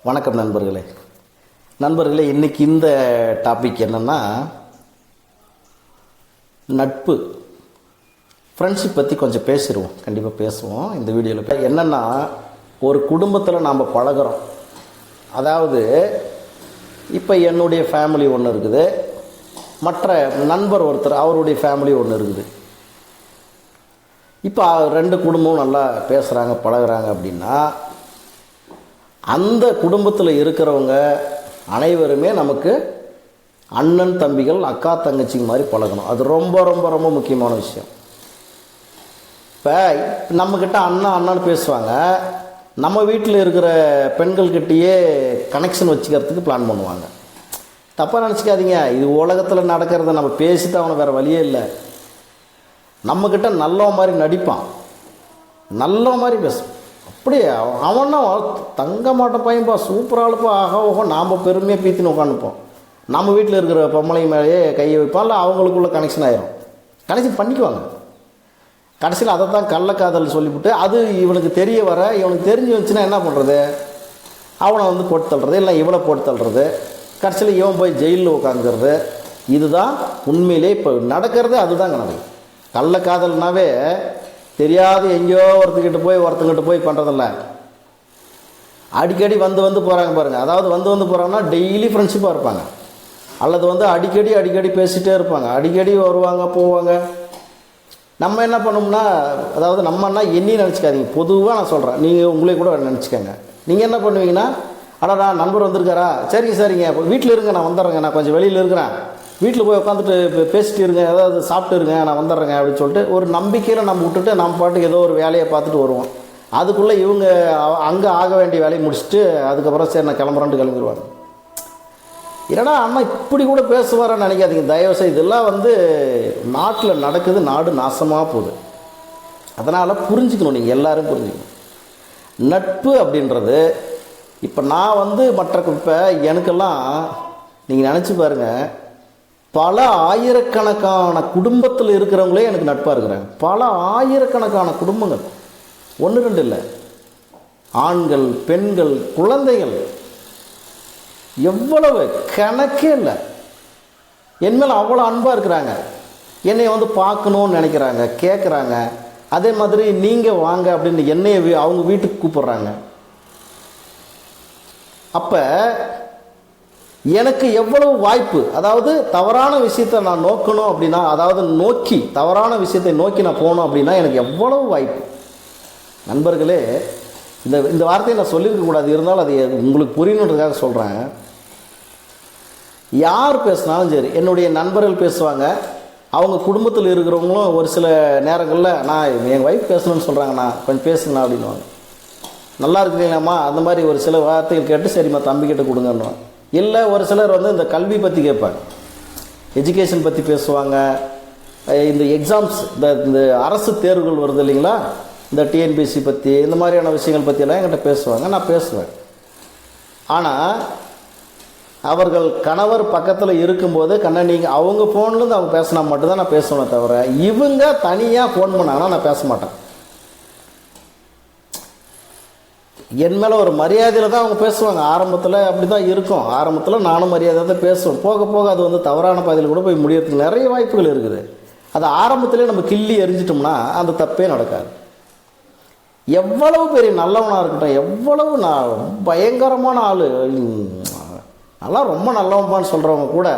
வணக்கம் நண்பர்களே இன்றைக்கி இந்த டாபிக் என்னென்னா நட்பு ஃப்ரெண்ட்ஷிப் பற்றி கொஞ்சம் பேசிடுவோம். கண்டிப்பாக பேசுவோம் இந்த வீடியோவில். என்னென்னா ஒரு குடும்பத்தில் நாம் பழகிறோம். அதாவது இப்போ என்னுடைய ஃபேமிலி ஒன்று இருக்குது, மற்ற நண்பர் ஒருத்தர் அவருடைய ஃபேமிலி ஒன்று இருக்குது. இப்போ ரெண்டு குடும்பமும் நல்லா பேசுகிறாங்க பழகிறாங்க அப்படின்னா அந்த குடும்பத்தில் இருக்கிறவங்க அனைவருமே நமக்கு அண்ணன் தம்பிகள் அக்கா தங்கச்சிங்க மாதிரி பழகணும். அது ரொம்ப ரொம்ப ரொம்ப முக்கியமான விஷயம். இப்போ நம்மக்கிட்ட அண்ணான்னு பேசுவாங்க, நம்ம வீட்டில் இருக்கிற பெண்கள்கிட்டயே கனெக்ஷன் வச்சுக்கிறதுக்கு பிளான் பண்ணுவாங்க. தப்பாக நினச்சிக்காதீங்க, இது உலகத்தில் நடக்கிறத நம்ம பேசிட்டு அவனை வேறு வழியே இல்லை. நம்மக்கிட்ட நல்ல மாதிரி நடிப்பான், நல்ல மாதிரி பேசுவான். அப்படியே அவனா தங்க மாட்ட பையன்பா, சூப்பராளுப்பா, ஆகா ஓஹோ, நாம் பெருமையாக பீத்தின்னு உட்காந்துப்போம். நம்ம வீட்டில் இருக்கிற பொம்பளை மேலேயே கையை வைப்பான். இல்லை அவங்களுக்குள்ள கனெக்ஷன் ஆயிரும், கனெக்ஷன் பண்ணிக்குவாங்க. கடைசியில் அதை தான் கள்ளக்காதல் சொல்லிவிட்டு அது இவனுக்கு தெரிய வர, இவனுக்கு தெரிஞ்சு வந்துச்சுன்னா என்ன பண்ணுறது, அவனை போட்டு தள்ளுறது, இல்லை இவனை போட்டு தள்ளுறது, கடைசியில் இவன் போய் ஜெயிலில் உட்காந்துக்கிறது. இதுதான் உண்மையிலே இப்போ நடக்கிறது. அதுதான் கணக்கு. கள்ளக்காதல்னாவே தெரியாது எங்கேயோ ஒருத்தங்கிட்ட போய் பண்ணுறதில்ல, அடிக்கடி வந்து போகிறாங்க பாருங்கள். அதாவது வந்து போகிறாங்கன்னா டெய்லி ஃப்ரெண்ட்ஷிப்பாக இருப்பாங்க, அல்லது அடிக்கடி பேசிகிட்டே இருப்பாங்க, அடிக்கடி வருவாங்க போவாங்க. நம்ம என்ன பண்ணோம்னா, அதாவது நம்மன்னா என்னையும் நினச்சிக்காதீங்க, பொதுவாக நான் சொல்கிறேன், நீங்கள் உங்களே கூட நினச்சிக்கோங்க. நீங்கள் என்ன பண்ணுவீங்கன்னா, அடடா நண்பர் வந்திருக்காரா, சரிங்க வீட்டில் இருங்க, நான் வந்துடுறேங்க, நான் கொஞ்சம் வெளியில் இருக்கிறேன், வீட்டில் போய் உட்காந்துட்டு பேசிட்டு இருங்க, ஏதாவது சாப்பிட்டு இருங்க, நான் வந்துடுறேங்க அப்படின்னு சொல்லிட்டு ஒரு நம்பிக்கையில் நம்ம விட்டுட்டு நம்ம பாட்டுக்கு ஏதோ ஒரு வேலையை பார்த்துட்டு வருவோம். அதுக்குள்ளே இவங்க அங்கே ஆக வேண்டிய வேலையை முடிச்சுட்டு அதுக்கப்புறம் சரி நான் கிளம்புறேன்ட்டு கிளம்பிடுவாங்க. என்னடா அண்ணா இப்படி கூட பேசுவாரான்னு நினைக்காதீங்க தயவுசெய்து. இதெல்லாம் நாட்டில் நடக்குது, நாடு நாசமாக போகுது. அதனால் புரிஞ்சுக்கணும், நீங்கள் எல்லோரும் புரிஞ்சுக்கணும். நட்பு அப்படின்றது இப்போ நான் மற்ற இப்போ எனக்கெல்லாம் நீங்கள் நினச்சி பாருங்கள், பல ஆயிரக்கணக்கான குடும்பத்தில் இருக்கிறவங்களே எனக்கு நட்பாக இருக்கிறாங்க. பல ஆயிரக்கணக்கான குடும்பங்கள், ஒன்று ரெண்டு இல்லை, ஆண்கள் பெண்கள் குழந்தைகள், எவ்வளவு கணக்கே இல்லை. என் மேலே அவ்வளோ அன்பாக இருக்கிறாங்க. என்னை பார்க்கணுன்னு நினைக்கிறாங்க, கேட்குறாங்க. அதே மாதிரி நீங்கள் வாங்க அப்படின்னு என்னைய அவங்க வீட்டுக்கு கூப்பிட்றாங்க. அப்போ எனக்கு எவ்வளவு வாய்ப்பு, அதாவது தவறான விஷயத்தை நான் நோக்கணும் அப்படின்னா, அதாவது தவறான விஷயத்தை நோக்கி நான் போகணும் அப்படின்னா எனக்கு எவ்வளவு வாய்ப்பு. நண்பர்களே, இந்த வார்த்தையை நான் சொல்லியிருக்கக்கூடாது, இருந்தாலும் அது உங்களுக்கு புரியணுன்றதுக்காக சொல்கிறேன். யார் பேசினாலும் சரி, என்னுடைய நண்பர்கள் பேசுவாங்க, அவங்க குடும்பத்தில் இருக்கிறவங்களும் ஒரு சில நேரங்களில் நான் என் ஒய்ஃப் பேசணும்னு சொல்கிறாங்கண்ணா கொஞ்சம் பேசுங்கண்ணா அப்படின்வாங்க. நல்லா இருக்குதுங்களாம்மா, அந்த மாதிரி ஒரு சில வார்த்தைகள் கேட்டு சரிம்மா தம்பிக்கிட்ட கொடுங்கன்னுவாங்க. இல்லை ஒரு சிலர் இந்த கல்வி பற்றி கேட்பாங்க, எஜுகேஷன் பற்றி பேசுவாங்க. இந்த எக்ஸாம்ஸ், இந்த அரசு தேர்வுகள் வருது இல்லைங்களா, இந்த டிஎன்பிஎஸ்சி பற்றி, இந்த மாதிரியான விஷயங்கள் பற்றியெல்லாம் என்கிட்ட பேசுவாங்க, நான் பேசுவேன். ஆனால் அவர்கள் கணவர் பக்கத்தில் இருக்கும்போது நீங்கள் அவங்க ஃபோன்லேருந்து அவங்க பேசினா மட்டும்தான் நான் பேசுவேனே தவிர, இவங்க தனியாக ஃபோன் பண்ணாங்கன்னா நான் பேச மாட்டேன். என் மேலே ஒரு மரியாதையில் தான் அவங்க பேசுவாங்க. ஆரம்பத்தில் அப்படி தான் இருக்கும். ஆரம்பத்தில் நானும் மரியாதை தான் பேசுவேன். போக போக அது தவறான பாதையில் கூட போய் முடியறதுக்கு நிறைய வாய்ப்புகள் இருக்குது. அது ஆரம்பத்திலே நம்ம கிள்ளி எரிஞ்சிட்டோம்னா அந்த தப்பே நடக்காது. எவ்வளவு பெரிய நல்லவனாக இருக்கட்டும், எவ்வளவு நான் பயங்கரமான ஆள், நல்லா ரொம்ப நல்லவன்பான்னு சொல்கிறவங்க கூட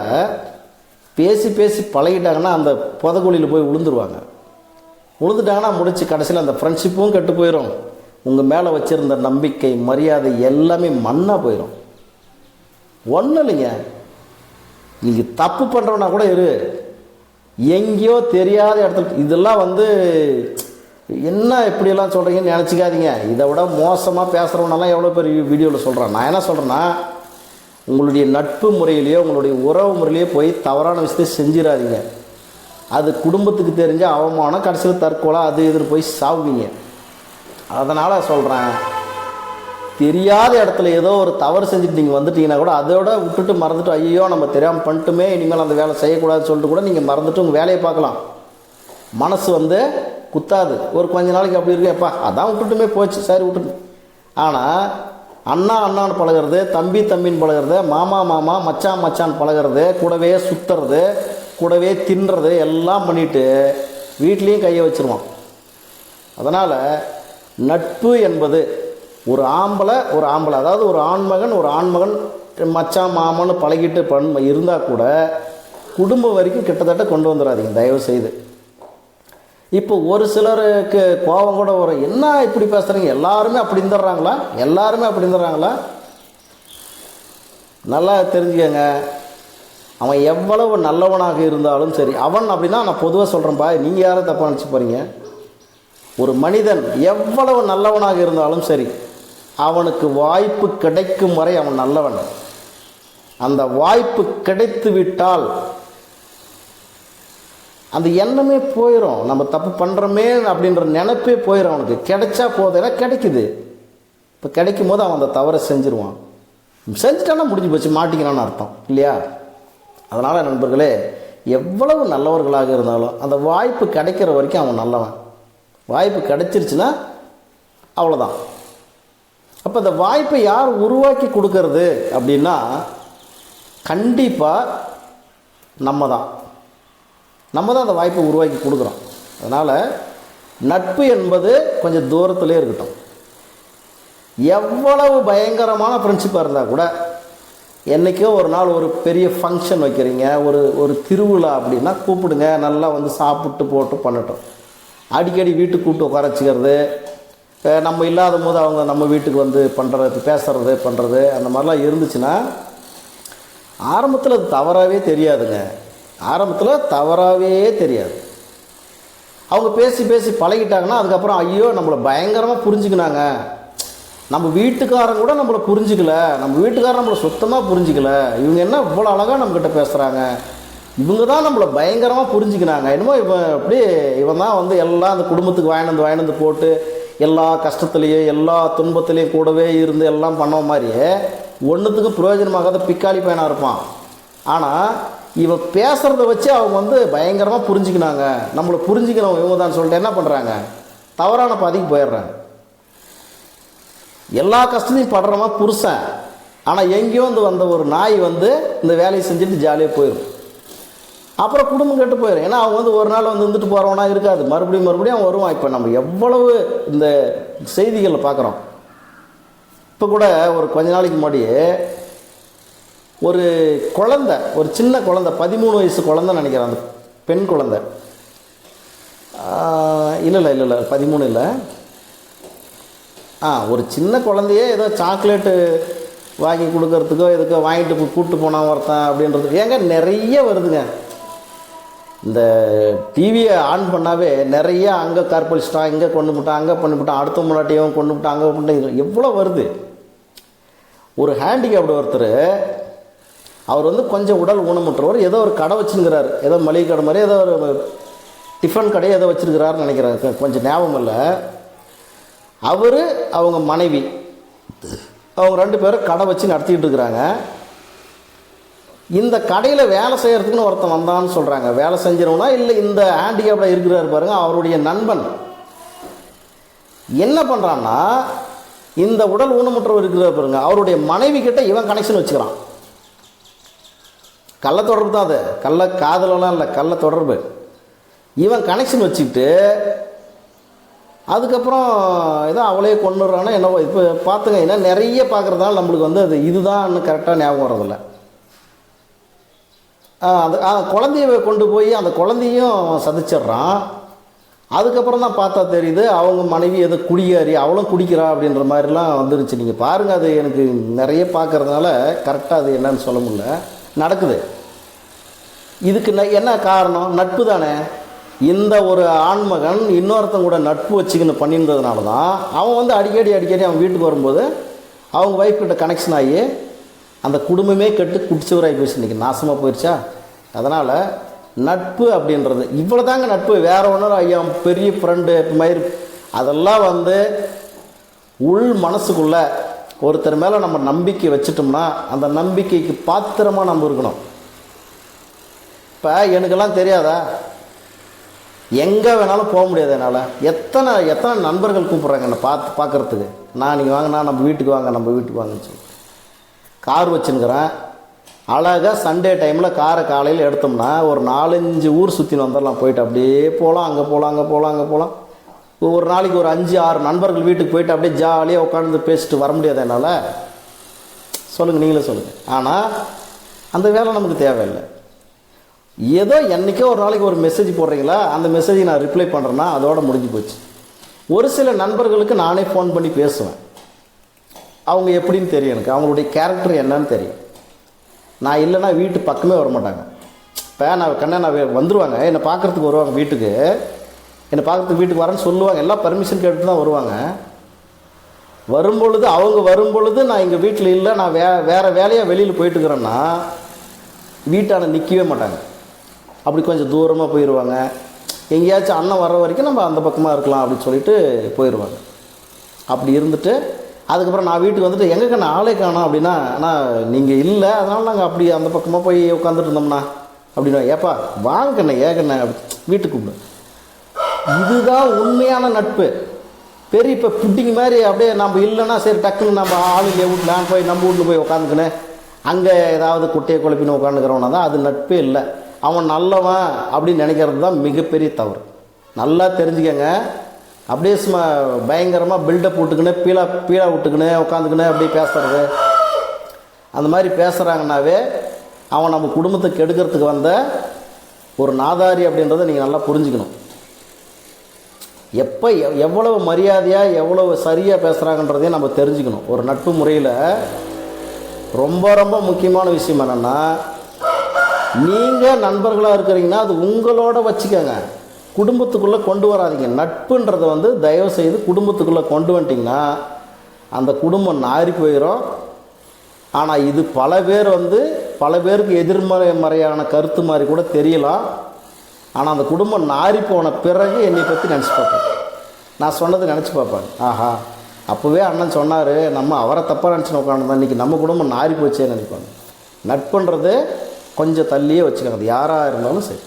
பேசி பழகிட்டாங்கன்னா அந்த புதகுழியில் போய் விழுந்துட்டாங்கன்னா முடிச்சு கடைசியில் அந்த ஃப்ரெண்ட்ஷிப்பும் கெட்டு போயிடும். உங்கள் மேலே வச்சுருந்த நம்பிக்கை மரியாதை எல்லாமே மண்ணாக போயிடும். ஒன்றும் இல்லைங்க, நீங்கள் தப்பு பண்ணுறவனா கூட எங்கேயோ தெரியாத இடத்துல இதெல்லாம் என்ன இப்படியெல்லாம் சொல்கிறீங்கன்னு நினச்சிக்காதீங்க. இதை விட மோசமாக பேசுகிறவனெல்லாம் எவ்வளோ பெரிய வீடியோவில் சொல்கிறான். நான் என்ன சொல்கிறேன்னா, உங்களுடைய நட்பு முறையிலையோ உங்களுடைய உறவு முறையிலையோ போய் தவறான விஷயத்தை செஞ்சிடாதீங்க. அது குடும்பத்துக்கு தெரிஞ்ச அவமானம், கடைசியில் தற்கொலை, அது எதிர் போய் சாவுவீங்க. அதனால் சொல்கிறேன், தெரியாத இடத்துல ஏதோ ஒரு தவறு செஞ்சுட்டு நீங்கள் வந்துட்டீங்கன்னா கூட அதோட விட்டுட்டு மறந்துட்டு, ஐயோ நம்ம தெரியாமல் பண்ணிட்டுமே, இனிமேல் அந்த வேலை செய்யக்கூடாதுன்னு சொல்லிட்டு கூட நீங்கள் மறந்துட்டு உங்கள் வேலையை பார்க்கலாம். மனசு குத்தாது. ஒரு கொஞ்ச நாளைக்கு அப்படி இருக்கு, எப்பா அதான் விட்டுட்டுமே போச்சு, சரி விட்டுட்டு. ஆனால் அண்ணா அண்ணான்னு பழகிறது, தம்பி தம்பின்னு பழகிறது, மாமா மாமா மச்சான் மச்சான் பழகிறது, கூடவே சுற்றுறது, கூடவே தின்றது எல்லாம் பண்ணிவிட்டு வீட்லேயும் கையை வச்சுருவான். அதனால் நட்பு என்பது ஒரு ஆம்பளை அதாவது ஒரு ஆண்மகன் மச்சான் மாமன்னு பழகிட்டு இருந்தால் கூட குடும்பம் வரைக்கும் கிட்டத்தட்ட கொண்டு வந்துடாதீங்க தயவு செய்து. இப்போ ஒரு சிலருக்கு கோபம் கூட வரும், என்ன இப்படி பேசுகிறீங்க, எல்லாருமே அப்படி இருந்துடுறாங்களா? நல்லா தெரிஞ்சுக்கங்க, அவன் எவ்வளவு நல்லவனாக இருந்தாலும் சரி, அவன் அப்படின்னா நான் பொதுவாக சொல்கிறேன்ப்பா, நீங்கள் யாரும் தப்பாக நினச்சி போகிறீங்க. ஒரு மனிதன் எவ்வளவு நல்லவனாக இருந்தாலும் சரி, அவனுக்கு வாய்ப்பு கிடைக்கும் வரை அவன் நல்லவன். அந்த வாய்ப்பு கிடைத்து விட்டால் அந்த எண்ணமே போயிடும், நம்ம தப்பு பண்ணுறோமே அப்படின்ற நினைப்பே போயிடும். அவனுக்கு கிடைச்சா போதேன்னா கிடைக்குது. இப்போ கிடைக்கும் போது அவன் அந்த தவறை செஞ்சுருவான். செஞ்சுட்டானா முடிஞ்சு போச்சு, மாட்டிக்கிறான்னு அர்த்தம் இல்லையா? அதனால் நண்பர்களே, எவ்வளவு நல்லவர்களாக இருந்தாலும் அந்த வாய்ப்பு கிடைக்கிற வரைக்கும் அவன் நல்லவன். வாய்ப்பு கிடைச்சிருச்சுன்னா அவ்வளோதான். அப்போ அந்த வாய்ப்பை யார் உருவாக்கி கொடுக்கறது அப்படின்னா கண்டிப்பாக நம்ம தான் அந்த வாய்ப்பை உருவாக்கி கொடுக்குறோம். அதனால் நட்பு என்பது கொஞ்சம் தூரத்திலே இருக்கட்டும். எவ்வளவு பயங்கரமான ஃப்ரெண்ட்ஷிப்பாக இருந்தால் கூட, என்றைக்கோ ஒரு நாள் ஒரு பெரிய ஃபங்க்ஷன் வைக்கிறீங்க, ஒரு திருவிழா அப்படின்னா கூப்பிடுங்க, நல்லா வந்து சாப்பிட்டு போட்டு பண்ணட்டும். அடிக்கடி வீட்டுக்கு கூப்பிட்டு உட்கார வச்சுக்கிறது, நம்ம இல்லாத போது அவங்க நம்ம வீட்டுக்கு வந்து பண்ணுறது அந்த மாதிரிலாம் இருந்துச்சுன்னா ஆரம்பத்தில் அது தவறாகவே தெரியாதுங்க. அவங்க பேசி பழகிட்டாங்கன்னா அதுக்கப்புறம் ஐயோ நம்மளை பயங்கரமாக புரிஞ்சுக்கினாங்க, நம்ம வீட்டுக்காரங்க கூட நம்மளை புரிஞ்சிக்கல, நம்ம வீட்டுக்காரன் நம்மளை சுத்தமாக புரிஞ்சிக்கல, இவங்க என்ன இவ்வளோ அழகாக நம்மக்கிட்ட பேசுகிறாங்க, இவங்க தான் நம்மளை பயங்கரமாக புரிஞ்சுக்கினாங்க, என்னமோ இவன் தான் வந்து எல்லாம் அந்த குடும்பத்துக்கு வாங்கினது போட்டு எல்லா கஷ்டத்துலேயும் எல்லா துன்பத்துலேயும் கூடவே இருந்து எல்லாம் பண்ண மாதிரியே ஒன்றுத்துக்கும் பிரயோஜனமாகாத பிக்காளி பையனாக இருப்பான். ஆனால் இவன் பேசுகிறத வச்சு அவங்க வந்து பயங்கரமாக புரிஞ்சுக்கினாங்க, நம்மளை புரிஞ்சுக்கணும் இவங்க தான் சொல்லிட்டு என்ன பண்ணுறாங்க, தவறான பாதிக்கு போயிடுறாங்க. எல்லா கஷ்டத்தையும் படுறமா புருஷன், ஆனால் எங்கேயோ வந்த ஒரு நாய் வந்து இந்த வேலையை செஞ்சுட்டு ஜாலியாக போயிடும். அப்புறம் குடும்பம் கெட்டு போயிடும். ஏன்னா அவங்க வந்து ஒரு நாள் வந்து இருந்துட்டு போகிறவனா இருக்காது, மறுபடியும் அவன் வருவான். இப்போ நம்ம எவ்வளவு இந்த செய்திகளில் பார்க்குறோம். இப்போ கூட ஒரு கொஞ்ச நாளைக்கு முன்னாடி ஒரு குழந்தை, ஒரு சின்ன குழந்தை, 13 வயசு குழந்தை நினைக்கிறேன், அந்த பெண் குழந்தை, இல்லை 13 இல்லை, ஒரு சின்ன குழந்தையே ஏதோ சாக்லேட்டு வாங்கி கொடுக்கறதுக்கோ எதுக்கோ வாங்கிட்டு போய் கூப்பிட்டு போனான் ஒருத்தன் அப்படின்றதுக்கு ஏங்க நிறைய வருதுங்க. இந்த டிவியை ஆன் பண்ணாவே நிறைய அங்கே கற்பழிச்சிட்டான், இங்கே கொண்டு விட்டான், அங்கே பண்ணிவிட்டான், அடுத்த முன்னாட்டியும் கொண்டு விட்டான், அங்கே பண்ணிட்டான், எவ்வளோ வருது. ஒரு ஹேண்டிகேப்டு ஒருத்தர், அவர் வந்து கொஞ்சம் உடல் ஊனமுற்றவர், ஏதோ ஒரு கடை வச்சுருக்கிறார், ஏதோ மளிகை கடை மாதிரி ஏதோ ஒரு டிஃபன் கடையை ஏதோ வச்சுருக்கிறாருன்னு நினைக்கிறேன், கொஞ்சம் ஞாபகம் இல்லை. அவர் அவங்க மனைவி அவங்க 2 பேரும் கடை வச்சு நடத்திக்கிட்டு இருக்கிறாங்க. இந்த கடையில் வேலை செய்கிறதுக்குன்னு ஒருத்தன் வந்தான்னு சொல்கிறாங்க. வேலை செஞ்சிடவுனா இல்லை, இந்த ஹேண்டிகேப்டாக இருக்கிறார் பாருங்க, அவருடைய நண்பன் என்ன பண்ணுறான்னா, இந்த உடல் ஊனமுற்றவர் இருக்கிறார் பாருங்க, அவருடைய மனைவி கிட்ட இவன் கனெக்ஷன் வச்சுக்கிறான். கள்ள தொடர்பு தான் அது, காதலெல்லாம் இல்லை, கள்ள தொடர்பு. இவன் கனெக்ஷன் வச்சுக்கிட்டு அதுக்கப்புறம் ஏதோ அவளே கொண்டுடுறான்னா என்னவோ. இப்போ பார்த்துங்க, ஏன்னா நிறைய பார்க்குறதுனால நம்மளுக்கு வந்து அது இதுதான் கரெக்டாக ஞாபகம் வரதில்லை. அந்த குழந்தைய கொண்டு போய் அந்த குழந்தையும் சதிச்சிட்றான். அதுக்கப்புறம் தான் பார்த்தா தெரியுது அவங்க மனைவி எதோ குடிகாரி, அவளும் குடிக்கிறா அப்படின்ற மாதிரிலாம் வந்துருச்சு. நீங்கள் பாருங்கள், அது எனக்கு நிறைய பார்க்குறதுனால கரெக்டாக அது என்னன்னு சொல்ல முடியல, நடக்குது. இதுக்கு என்ன காரணம்? நட்பு தானே. இந்த ஒரு ஆண்மகன் இன்னொருத்தன் கூட நட்பு வச்சுக்கின்னு பண்ணியிருந்ததுனால தான் அவன் வந்து அடிக்கடி அவன் வீட்டுக்கு வரும்போது அவங்க ஒய்ஃப் கிட்ட கனெக்ஷன் ஆகி அந்த குடும்பமே கெட்டு குடிச்சவராகி போயிடுச்சு, இன்றைக்கி நாசமாக போயிடுச்சா. அதனால் நட்பு அப்படின்றது இவ்வளோ தாங்க நட்பு, வேறு ஒன்றும் ஐயா பெரிய ஃப்ரெண்டு மயிர் அதெல்லாம் வந்து உள் மனசுக்குள்ளே ஒருத்தர் மேலே நம்ம நம்பிக்கை வச்சுட்டோம்னா அந்த நம்பிக்கைக்கு பாத்திரமாக நம்ம இருக்கணும். இப்போ எனக்கெல்லாம் தெரியாதா, எங்கே வேணாலும் போக முடியாது என்னால். எத்தனை எத்தனை நண்பர்கள் கூப்பிட்றாங்க என்னை பார்க்குறதுக்கு. நீங்கள் வாங்கினா நம்ம வீட்டுக்கு வாங்க, நம்ம வீட்டுக்கு வாங்கன்னு சொல்லி. கார் வச்சுன்னுக்கிறேன். அழகாக சண்டே டைமில் காரை காலையில் எடுத்தோம்னா ஒரு 4-5 ஊர் சுற்றின்னு வந்துடலாம். போயிட்டு அப்படியே போகலாம், அங்கே போகலாம், அங்கே போகலாம், அங்கே போகலாம். ஒரு நாளைக்கு ஒரு 5-6 நண்பர்கள் வீட்டுக்கு போயிட்டு அப்படியே ஜாலியாக உட்காந்து பேசிட்டு வர முடியாது என்னால். சொல்லுங்கள், நீங்களே சொல்லுங்கள். ஆனால் அந்த வேலை நமக்கு தேவையில்லை. ஏதோ என்றைக்கோ ஒரு நாளைக்கு ஒரு மெசேஜ் போடுறீங்களா, அந்த மெசேஜை நான் ரிப்ளை பண்ணுறேன்னா அதோட முடிஞ்சு போச்சு. ஒரு சில நண்பர்களுக்கு நானே ஃபோன் பண்ணி பேசுவேன். அவங்க எப்படின்னு தெரியும், எனக்கு அவங்களுடைய கேரக்டர் என்னன்னு தெரியும். நான் இல்லைன்னா வீட்டு பக்கமே வரமாட்டாங்க. இப்போ நான் வந்துடுவாங்க, என்னை பார்க்குறதுக்கு வருவாங்க வீட்டுக்கு. என்னை பார்க்குறதுக்கு வீட்டுக்கு வரேன்னு சொல்லுவாங்க. எல்லாம் பர்மிஷன் கேட்டுட்டு தான் வருவாங்க. வரும்பொழுது அவங்க வரும்பொழுது நான் எங்கள் வீட்டில் இல்லை, நான் வேறு வேலையாக வெளியில் போயிட்டுருக்கிறேன்னா வீட்டான நிற்கவே மாட்டாங்க. அப்படி கொஞ்சம் தூரமாக போயிடுவாங்க. எங்கேயாச்சும் அண்ணன் வர்ற வரைக்கும் நம்ம அந்த பக்கமாக இருக்கலாம் அப்படின்னு சொல்லிட்டு போயிடுவாங்க. அப்படி இருந்துட்டு அதுக்கப்புறம் நான் வீட்டுக்கு வந்துட்டு எங்கே நான் ஆளே காணோம் அப்படின்னா, ஆனால் நீங்கள் இல்லை, அதனால் நாங்கள் அப்படி அந்த பக்கமாக போய் உட்காந்துட்டு இருந்தோம்னா அப்படின்னா, ஏப்பா வாங்கண்ணே ஏகண்ணே அப்படி வீட்டுக்கு கூப்பிடு. இதுதான் உண்மையான நட்பு. பெரிய இப்போ புட்டிங்க மாதிரி அப்படியே நம்ம இல்லைன்னா சரி டக்குன்னு நம்ம ஆளுங்க வீட்டில் நான் போய் நம்ம வீட்டில் போய் உட்காந்துக்கினேன் அங்கே ஏதாவது குட்டையை குழப்பின்னு உட்காந்துக்கிறவனா தான் அது நட்பே இல்லை. அவன் நல்லவன் அப்படின்னு நினைக்கிறது தான் மிகப்பெரிய தவறு. நல்லா தெரிஞ்சுக்கங்க. அப்படியே சும்மா பயங்கரமாக பில்டப் விட்டுக்கின்னு பீழா விட்டுக்கின்னு உட்காந்துக்கின்னு அப்படியே பேசுறது, அந்த மாதிரி பேசுகிறாங்கன்னாவே அவன் நம்ம குடும்பத்தை கெடுக்கிறதுக்கு வந்த ஒரு நாதாரி அப்படின்றத நீங்கள் நல்லா புரிஞ்சுக்கணும். எப்போ எவ்வளவு மரியாதையாக எவ்வளவு சரியாக பேசுகிறாங்கன்றதையும் நம்ம தெரிஞ்சுக்கணும். ஒரு நட்பு முறையில் ரொம்ப ரொம்ப முக்கியமான விஷயம் என்னென்னா, நீங்கள் நண்பர்களாக இருக்கிறீங்கன்னா அது உங்களோட வச்சுக்கோங்க, குடும்பத்துக்குள்ளே கொண்டு வராதிங்க. நட்புன்றதை தயவு செய்து குடும்பத்துக்குள்ளே கொண்டு வந்துட்டிங்கன்னா அந்த குடும்பம் நாரி போயிடும். ஆனால் இது பல பேருக்கு எதிர்மறையான கருத்து மாதிரி கூட தெரியலாம். ஆனால் அந்த குடும்பம் நாரி போன பிறகு என்னை பற்றி நினச்சி பார்ப்பேன். நான் சொன்னதை நினச்சி பார்ப்பேன். ஆஹா, அப்போவே அண்ணன் சொன்னார், நம்ம அவரை தப்பாக நினச்சின்னு உட்காந்துதான் இன்றைக்கி நம்ம குடும்பம் நாரி போச்சேன்னு நினைப்பாங்க. நட்புன்றது கொஞ்சம் தள்ளியே வச்சுக்கோங்க. அது யாராக இருந்தாலும் சரி,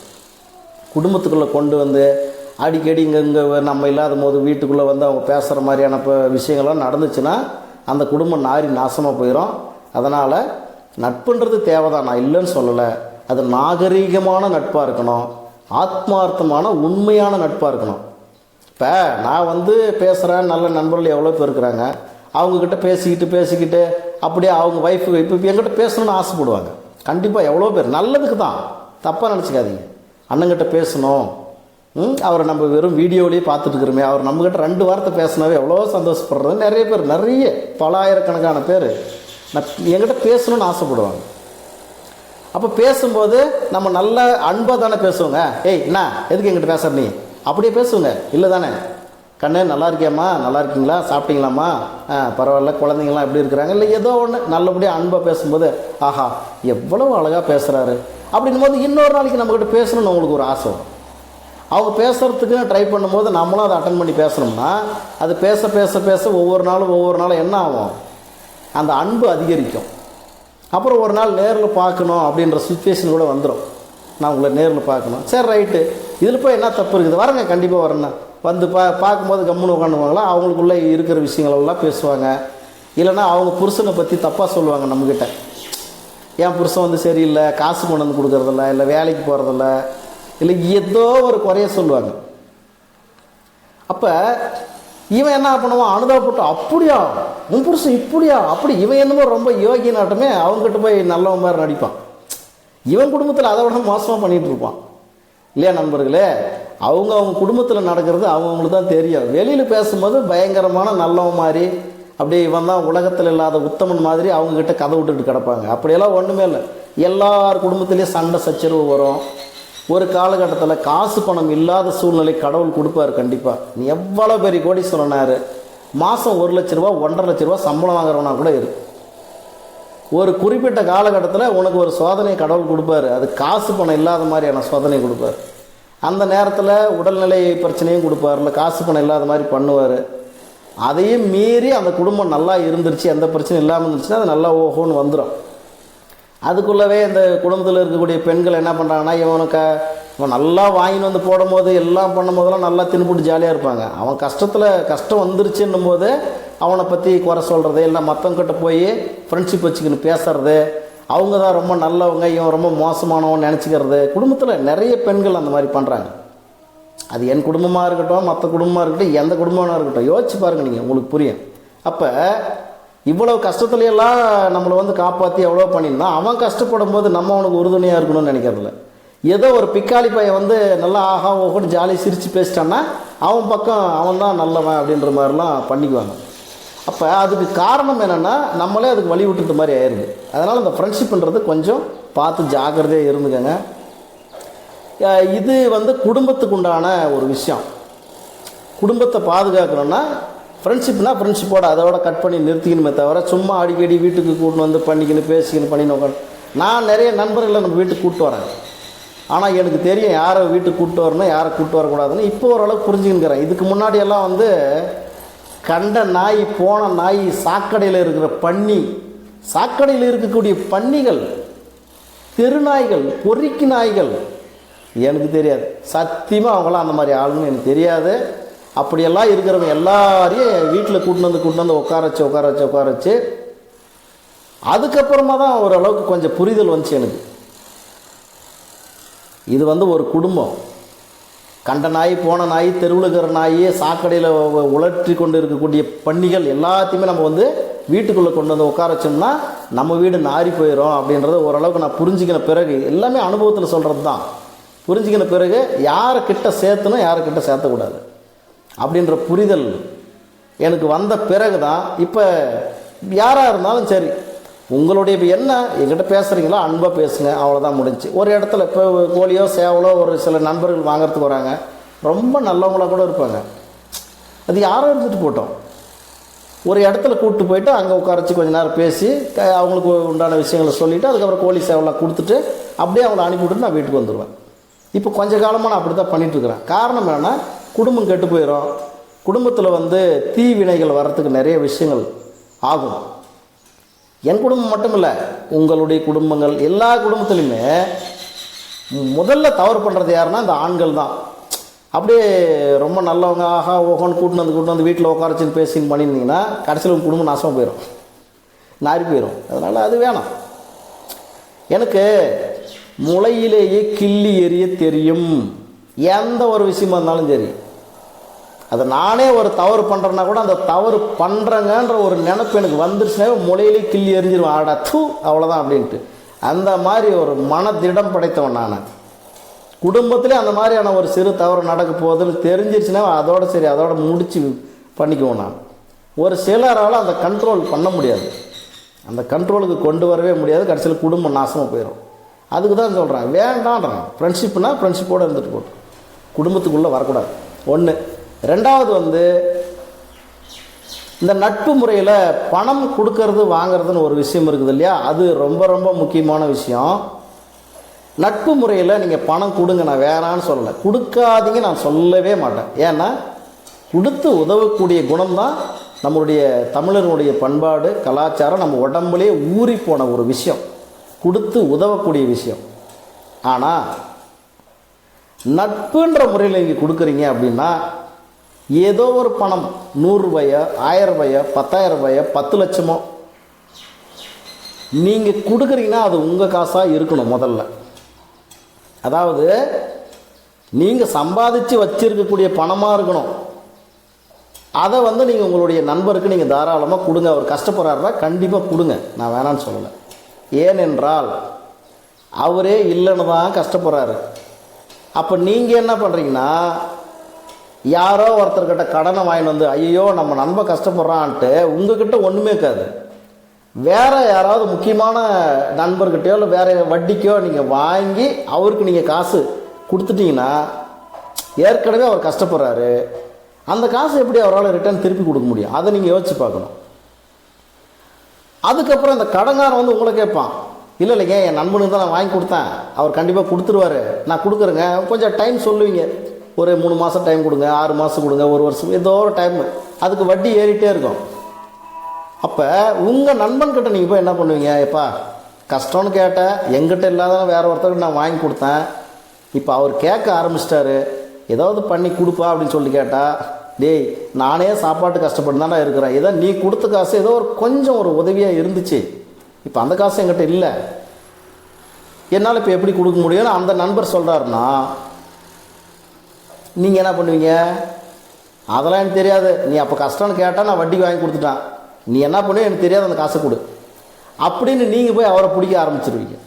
குடும்பத்துக்குள்ளே கொண்டு வந்து அடிக்கடி இங்கே நம்ம இல்லாத போது வீட்டுக்குள்ளே வந்து அவங்க பேசுகிற மாதிரியான விஷயங்கள்லாம் நடந்துச்சுன்னா அந்த குடும்பம் நாரி நாசமாக போயிடும். அதனால் நட்புன்றது தேவைதான், நான் இல்லைன்னு சொல்லலை. அது நாகரீகமான நட்பாக இருக்கணும், ஆத்மார்த்தமான உண்மையான நட்பாக இருக்கணும். இப்போ நான் பேசுகிறேன், நல்ல நண்பர்கள் எவ்வளோ பேர் இருக்கிறாங்க. அவங்கக்கிட்ட பேசிக்கிட்டு அப்படியே அவங்க ஒய்ஃபு இப்போ என்கிட்ட பேசணுன்னு ஆசைப்படுவாங்க. கண்டிப்பாக எவ்வளோ பேர் நல்லதுக்கு தான், தப்பாக நினச்சிக்காதீங்க. அண்ணங்கிட்ட பேசணும், அவரை நம்ம வெறும் வீடியோலேயே பார்த்துட்டு இருக்கிறோமே, அவர் நம்மக்கிட்ட 2 வார்த்தை பேசினாவே எவ்வளோ சந்தோஷப்படுறது. நிறைய பல ஆயிரக்கணக்கான பேர் என்கிட்ட பேசணும்னு ஆசைப்படுவாங்க. அப்போ பேசும்போது நம்ம நல்ல அன்பாக தானே பேசுவோங்க. ஏய் என்ன எதுக்கு எங்கிட்ட பேசுகிற நீ அப்படியே பேசுவோங்க, இல்லை தானே? கண்ணே நல்லா இருக்கியாம்மா, நல்லா இருக்கீங்களா, சாப்பிட்டீங்களாம்மா, பரவாயில்ல, குழந்தைங்களாம் எப்படி இருக்கிறாங்க, இல்லை ஏதோ ஒன்று நல்லபடியாக அன்பாக பேசும்போது ஆஹா எவ்வளோ அழகாக பேசுகிறாரு அப்படின்னும் போது இன்னொரு நாளைக்கு நம்மக்கிட்ட பேசணும்னு அவங்களுக்கு ஒரு ஆசை வரும். அவங்க பேசுகிறதுக்கு ட்ரை பண்ணும்போது நம்மளும் அதை அட்டன் பண்ணி பேசணும்னா அது பேச ஒவ்வொரு நாளும் என்ன ஆகும், அந்த அன்பு அதிகரிக்கும். அப்புறம் ஒரு நாள் நேரில் பார்க்கணும் அப்படின்ற சுச்சுவேஷன் கூட வந்துடும். நான் உங்களை நேரில் பார்க்கணும், சரி ரைட்டு, இதில் போய் என்ன தப்பு இருக்குது, வரேங்க கண்டிப்பாக வரேன்னா வந்து பார்க்கும்போது கம்முன்னு உட்காந்துவாங்களா, அவங்களுக்குள்ளே இருக்கிற விஷயங்களெல்லாம் பேசுவாங்க. இல்லைனா அவங்க புருஷனை பற்றி தப்பாக சொல்லுவாங்க நம்மக்கிட்ட. என் புருஷன் சரியில்லை, காசு கொண்டு வந்து கொடுக்குறதில்ல, இல்லை வேலைக்கு போகிறதில்ல, இல்லை ஏதோ ஒரு குறைய சொல்லுவாங்க. அப்போ இவன் என்ன பண்ணுவான், அனுதாபப்பட்டு அப்படியா உன் புருஷன் இப்படியா அப்படி, இவன் என்னமோ ரொம்ப யோகினாட்டமே அவங்ககிட்ட போய் நல்லவன் மாதிரி நடிப்பான். இவன் குடும்பத்தில் அதை விட மோசமாக பண்ணிகிட்டு இருப்பான் இல்லையா நண்பர்களே? அவங்க குடும்பத்தில் நடக்கிறது அவங்களுக்கு தான் தெரியும். வெளியில் பேசும்போது பயங்கரமான நல்லவன் மாதிரி, அப்படியே இவன் தான் உலகத்தில் இல்லாத உத்தமன் மாதிரி அவங்கக்கிட்ட கதை விட்டுட்டு கிடப்பாங்க. அப்படியெல்லாம் ஒன்றுமே இல்லை. எல்லார் குடும்பத்துலேயும் சண்டை சச்சரவு வரும். ஒரு காலகட்டத்தில் காசு பணம் இல்லாத சூழ்நிலை கடவுள் கொடுப்பார் கண்டிப்பாக. நீ எவ்வளோ பெரிய கோடீஸ்வரனாரு, மாதம் 1 லட்ச ரூபா 1.5 லட்ச ரூபா சம்பளம் வாங்குறவனா கூட இருக்கு. ஒரு குறிப்பிட்ட காலகட்டத்தில் உனக்கு ஒரு சோதனை கடவுள் கொடுப்பாரு. அது காசு பணம் இல்லாத மாதிரியான சோதனை கொடுப்பார். அந்த நேரத்தில் உடல்நிலை பிரச்சனையும் கொடுப்பார், இல்லை காசு பணம் இல்லாத மாதிரி பண்ணுவார். அதையும் மீறி அந்த குடும்பம் நல்லா இருந்துருச்சு, எந்த பிரச்சனையும் இல்லாமல் இருந்துச்சுன்னா அது நல்லா ஓஹோன்னு வந்துடும். அதுக்குள்ளவே இந்த குடும்பத்தில் இருக்கக்கூடிய பெண்கள் என்ன பண்ணுறாங்கன்னா, இவனுக்கு அவன் நல்லா வாங்கின்னு வந்து போடும்போது எல்லாம் பண்ணும் போதெல்லாம் நல்லா தின்னுபுட்டு ஜாலியாக இருப்பாங்க. அவன் கஷ்டம் வந்துருச்சுன்னும் போது அவனை பற்றி குறை சொல்கிறது, இல்லை மற்றவங்கிட்ட போய் ஃப்ரெண்ட்ஷிப் வச்சுக்கின்னு பேசுறது, அவங்க தான் ரொம்ப நல்லவங்க, இவன் ரொம்ப மோசமானவன் நினச்சிக்கிறது. குடும்பத்தில் நிறைய பெண்கள் அந்த மாதிரி பண்ணுறாங்க. அது என் குடும்பமாக இருக்கட்டும், மற்ற குடும்பமாக இருக்கட்டும், எந்த குடும்பமாக இருக்கட்டும், யோசிச்சு பாருங்கள், நீங்கள் உங்களுக்கு புரியும். அப்போ இவ்வளோ கஷ்டத்துலையெல்லாம் நம்மளை வந்து காப்பாற்றி எவ்வளோ பண்ணியிருந்தான், அவன் கஷ்டப்படும் போது நம்ம அவனுக்கு உறுதுணையாக இருக்கணும்னு நினைக்கிறதில்ல. ஏதோ ஒரு பிக்காளி பையன் வந்து நல்லா ஆஹா ஓகோன்னு ஜாலியாக சிரித்து பேசிட்டான்னா அவன் பக்கம் அவன் தான் நல்லவன் அப்படின்ற மாதிரிலாம் பண்ணிக்குவாங்க. அப்போ அதுக்கு காரணம் என்னென்னா நம்மளே அதுக்கு வழி விட்டுற மாதிரி ஆயிடுது. அதனால் இந்த ஃப்ரெண்ட்ஷிப்ன்றது கொஞ்சம் பார்த்து ஜாக்கிரதையாக இருந்துக்கங்க. இது வந்து குடும்பத்துக்கு உண்டான ஒரு விஷயம். குடும்பத்தை பாதுகாக்கணும்னா ஃப்ரெண்ட்ஷிப்னா ஃப்ரெண்ட்ஷிப்போட அதோட கட் பண்ணி நிறுத்திக்கணுமே தவிர சும்மா அடிக்கடி வீட்டுக்கு கூட்டின்னு வந்து பண்ணிக்கணும் பேசிக்கணும் பண்ணின்னு உட்காந்து. நான் நிறைய நண்பர்களை நம்ம வீட்டுக்கு கூப்பிட்டு வரேன். ஆனால் எனக்கு தெரியும் யாரை வீட்டுக்கு கூப்பிட்டு வரணும், யாரை கூப்பிட்டு வரக்கூடாதுன்னு இப்போ ஓரளவுக்கு புரிஞ்சுக்கிறேன். இதுக்கு முன்னாடியெல்லாம் வந்து கண்ட நாய் போன நாய், சாக்கடையில் இருக்கிற பன்னி, சாக்கடையில் இருக்கக்கூடிய பன்னிகள், தெருநாய்கள், பொறிக்கு நாய்கள், எனக்கு தெரியாது. சத்தியமாக அவங்களாம் அந்த மாதிரி ஆளுன்னு எனக்கு தெரியாது. அப்படியெல்லாம் இருக்கிறவங்க எல்லாரையும் என் வீட்டில் கூட்டின்னு வந்து உட்கார வச்சு அதுக்கப்புறமா தான் ஓரளவுக்கு கொஞ்சம் புரிதல் வந்துச்சு எனக்கு. இது வந்து ஒரு குடும்பம். கண்ட நாய் போன நாய், தெருவில் இருக்கிற நாய், சாக்கடையில் உழற்றி கொண்டு இருக்கக்கூடிய பன்னிகள் எல்லாத்தையுமே நம்ம வந்து வீட்டுக்குள்ளே கொண்டு வந்து உட்கார வச்சோம்னா நம்ம வீடு நாரி போயிடும் அப்படின்றத ஓரளவுக்கு நான் புரிஞ்சுக்கின பிறகு, எல்லாமே அனுபவத்தில் சொல்கிறது தான், புரிஞ்சுக்கின பிறகு யாரை கிட்ட சேர்த்தணும் யாரை கிட்ட சேர்த்தக்கூடாது அப்படின்ற புரிதல் எனக்கு வந்த பிறகு தான் இப்போ யாராக இருந்தாலும் சரி, உங்களுடைய இப்போ என்ன என்கிட்ட பேசுகிறீங்களோ அன்பாக பேசுங்க, அவ்வளோதான் முடிஞ்சு. ஒரு இடத்துல இப்போ கோழியோ சேவலோ ஒரு சில நண்பர்கள் வாங்கிறதுக்கு வராங்க, ரொம்ப நல்லவங்களாக கூட இருப்பாங்க, அது யாரோ இருந்துட்டு போட்டோம். ஒரு இடத்துல கூப்பிட்டு போயிட்டு அங்கே உட்காரச்சு கொஞ்சம் நேரம் பேசி அவங்களுக்கு உண்டான விஷயங்களை சொல்லிவிட்டு அதுக்கப்புறம் கோழி சேவலாம் கொடுத்துட்டு அப்படியே அவங்கள அனுப்பிவிட்டு நான் வீட்டுக்கு வந்துடுவேன். இப்போ கொஞ்சம் காலமாக நான் அப்படி தான் பண்ணிகிட்ருக்கிறேன். காரணம் என்னென்னா குடும்பம் கெட்டு போயிடும். குடும்பத்தில் வந்து தீவினைகள் வர்றதுக்கு நிறைய விஷயங்கள் ஆகும். என் குடும்பம் மட்டும் இல்லை, உங்களுடைய குடும்பங்கள் எல்லா குடும்பத்துலையுமே முதல்ல தவறு பண்ணுறது யாருன்னா இந்த ஆண்கள் தான். அப்படியே ரொம்ப நல்லவங்க ஆஹா ஓஹோன்னு கூட்டின்னு வந்து வீட்டில் உட்காரச்சின்னு பேசின்னு பண்ணியிருந்தீங்கன்னா கடைசியில் உங்கள் குடும்பம் நாசமாக போயிடும், நாரி போயிடும். அதனால் அது வேணாம். எனக்கு முளையிலேயே கிள்ளி எறிய தெரியும். எந்த ஒரு விஷயமா இருந்தாலும் சரி, அதை நானே ஒரு தவறு பண்ணுறேன்னா கூட அந்த தவறு பண்ணுறேங்கன்ற ஒரு நினைப்பு எனக்கு வந்துருச்சுன்னா முளையிலே கிள்ளி எறிஞ்சிருவேன், ஆடா தூ அவ்வளோதான் அப்படின்ட்டு. அந்த மாதிரி ஒரு மனதிடம் படைத்தவன் நான். குடும்பத்திலே அந்த மாதிரியான ஒரு சிறு தவறு நடக்க போகுதுன்னு தெரிஞ்சிருச்சுன்னா அதோட சரி, அதோட முடிச்சு பண்ணிக்குவோம். நான் ஒரு சிலரால் அந்த கண்ட்ரோல் பண்ண முடியாது, அந்த கண்ட்ரோலுக்கு கொண்டு வரவே முடியாது. கடைசியில் குடும்பம் நாசமாக போயிடும். அதுக்கு தான் சொல்கிறேன், வேண்டான்றான். ஃப்ரெண்ட்ஷிப்னா ஃப்ரெண்ட்ஷிப்போடு இருந்துட்டு போட்டோம், குடும்பத்துக்குள்ளே வரக்கூடாது. ஒன்று. ரெண்டாவது வந்து இந்த நட்பு முறையில் பணம் கொடுக்கறது வாங்கிறதுன்னு ஒரு விஷயம் இருக்குது இல்லையா, அது ரொம்ப ரொம்ப முக்கியமான விஷயம். நட்பு முறையில் நீங்கள் பணம் கொடுங்க, நான் வேணான்னு சொல்லலை, கொடுக்காதீங்க நான் சொல்லவே மாட்டேன். ஏன்னா கொடுத்து உதவக்கூடிய குணம்தான் நம்மளுடைய தமிழர்களுடைய பண்பாடு கலாச்சாரம், நம்ம உடம்புலே ஊறி போன ஒரு விஷயம், கொடுத்து உதவக்கூடிய விஷயம். ஆனால் நட்புன்ற முறையில் நீங்கள் கொடுக்குறீங்க அப்படின்னா ஏதோ ஒரு பணம் 100 ரூபாயோ 1000 ரூபாயோ 10,000 ரூபாயோ 10 லட்சமோ நீங்கள் கொடுக்குறீங்கன்னா அது உங்கள் காசாக இருக்கணும் முதல்ல. அதாவது நீங்கள் சம்பாதிச்சு வச்சிருக்கக்கூடிய பணமாக இருக்கணும். அதை வந்து நீங்கள் உங்களுடைய நண்பருக்கு நீங்கள் தாராளமாக கொடுங்க. அவர் கஷ்டப்படுறாருன்னா கண்டிப்பாக கொடுங்க, நான் வேணான்னு சொல்லலை. ஏனென்றால் அவரே இல்லைன்னு தான் கஷ்டப்படுறாரு. அப்போ நீங்கள் என்ன பண்ணுறீங்கன்னா, யாரோ ஒருத்தர்கிட்ட கடனை வாங்கிட்டு வந்து ஐயோ நம்ம நண்பன் கஷ்டப்படுறான்ட்டு உங்ககிட்ட ஒன்றுமே இருக்காது, வேறு யாராவது முக்கியமான நண்பர்கிட்டையோ இல்லை வேறு வட்டிக்கோ நீங்கள் வாங்கி அவருக்கு நீங்கள் காசு கொடுத்துட்டிங்கன்னா ஏற்கனவே அவர் கஷ்டப்படுறாரு, அந்த காசு எப்படி அவரால் ரிட்டர்ன் திருப்பி கொடுக்க முடியும்? அதை நீங்கள் யோசிச்சு பார்க்கணும். அதுக்கப்புறம் இந்த கடங்காரன் வந்து உங்களை கேட்பான், இல்லை இல்லைங்க என் நண்பனுக்கு தான் நான் வாங்கி கொடுத்தேன், அவர் கண்டிப்பாக கொடுத்துருவாரு, நான் கொடுக்குறேங்க, கொஞ்சம் டைம் சொல்லுவீங்க, ஒரு 3 மாதம் டைம் கொடுங்க, 6 மாதம் கொடுங்க, 1 வருஷம், ஏதோ ஒரு டைம், அதுக்கு வட்டி ஏறிட்டே இருக்கும். அப்போ உங்கள் நண்பன்கிட்ட நீங்கள் போய் என்ன பண்ணுவீங்க, எப்பா கஷ்டம்னு கேட்டேன், எங்கிட்ட இல்லாத வேறு ஒருத்தருக்கு நான் வாங்கி கொடுத்தேன், இப்போ அவர் கேட்க ஆரம்பிச்சிட்டாரு, ஏதாவது பண்ணி கொடுப்பா அப்படின்னு சொல்லி கேட்டால், டேய் நானே சாப்பாட்டு கஷ்டப்பட்டு தானே இருக்கிறேன், ஏதோ நீ கொடுத்த காசு ஏதோ ஒரு கொஞ்சம் ஒரு உதவியாக இருந்துச்சு, இப்போ அந்த காசு என்கிட்ட இல்லை, என்னால் இப்போ எப்படி கொடுக்க முடியும்னு அந்த நண்பர் சொல்கிறாருன்னா நீங்கள் என்ன பண்ணுவீங்க? அதெல்லாம் எனக்கு தெரியாது, நீ அப்போ கஷ்டம்னு கேட்டால் நான் வட்டிக்கு வாங்கி கொடுத்துட்டான், நீ என்ன பண்ணுவ எனக்கு தெரியாது, அந்த காசை கொடு அப்படின்னு நீங்கள் போய் அவரை பிடிக்க ஆரம்பிச்சிருவீங்க.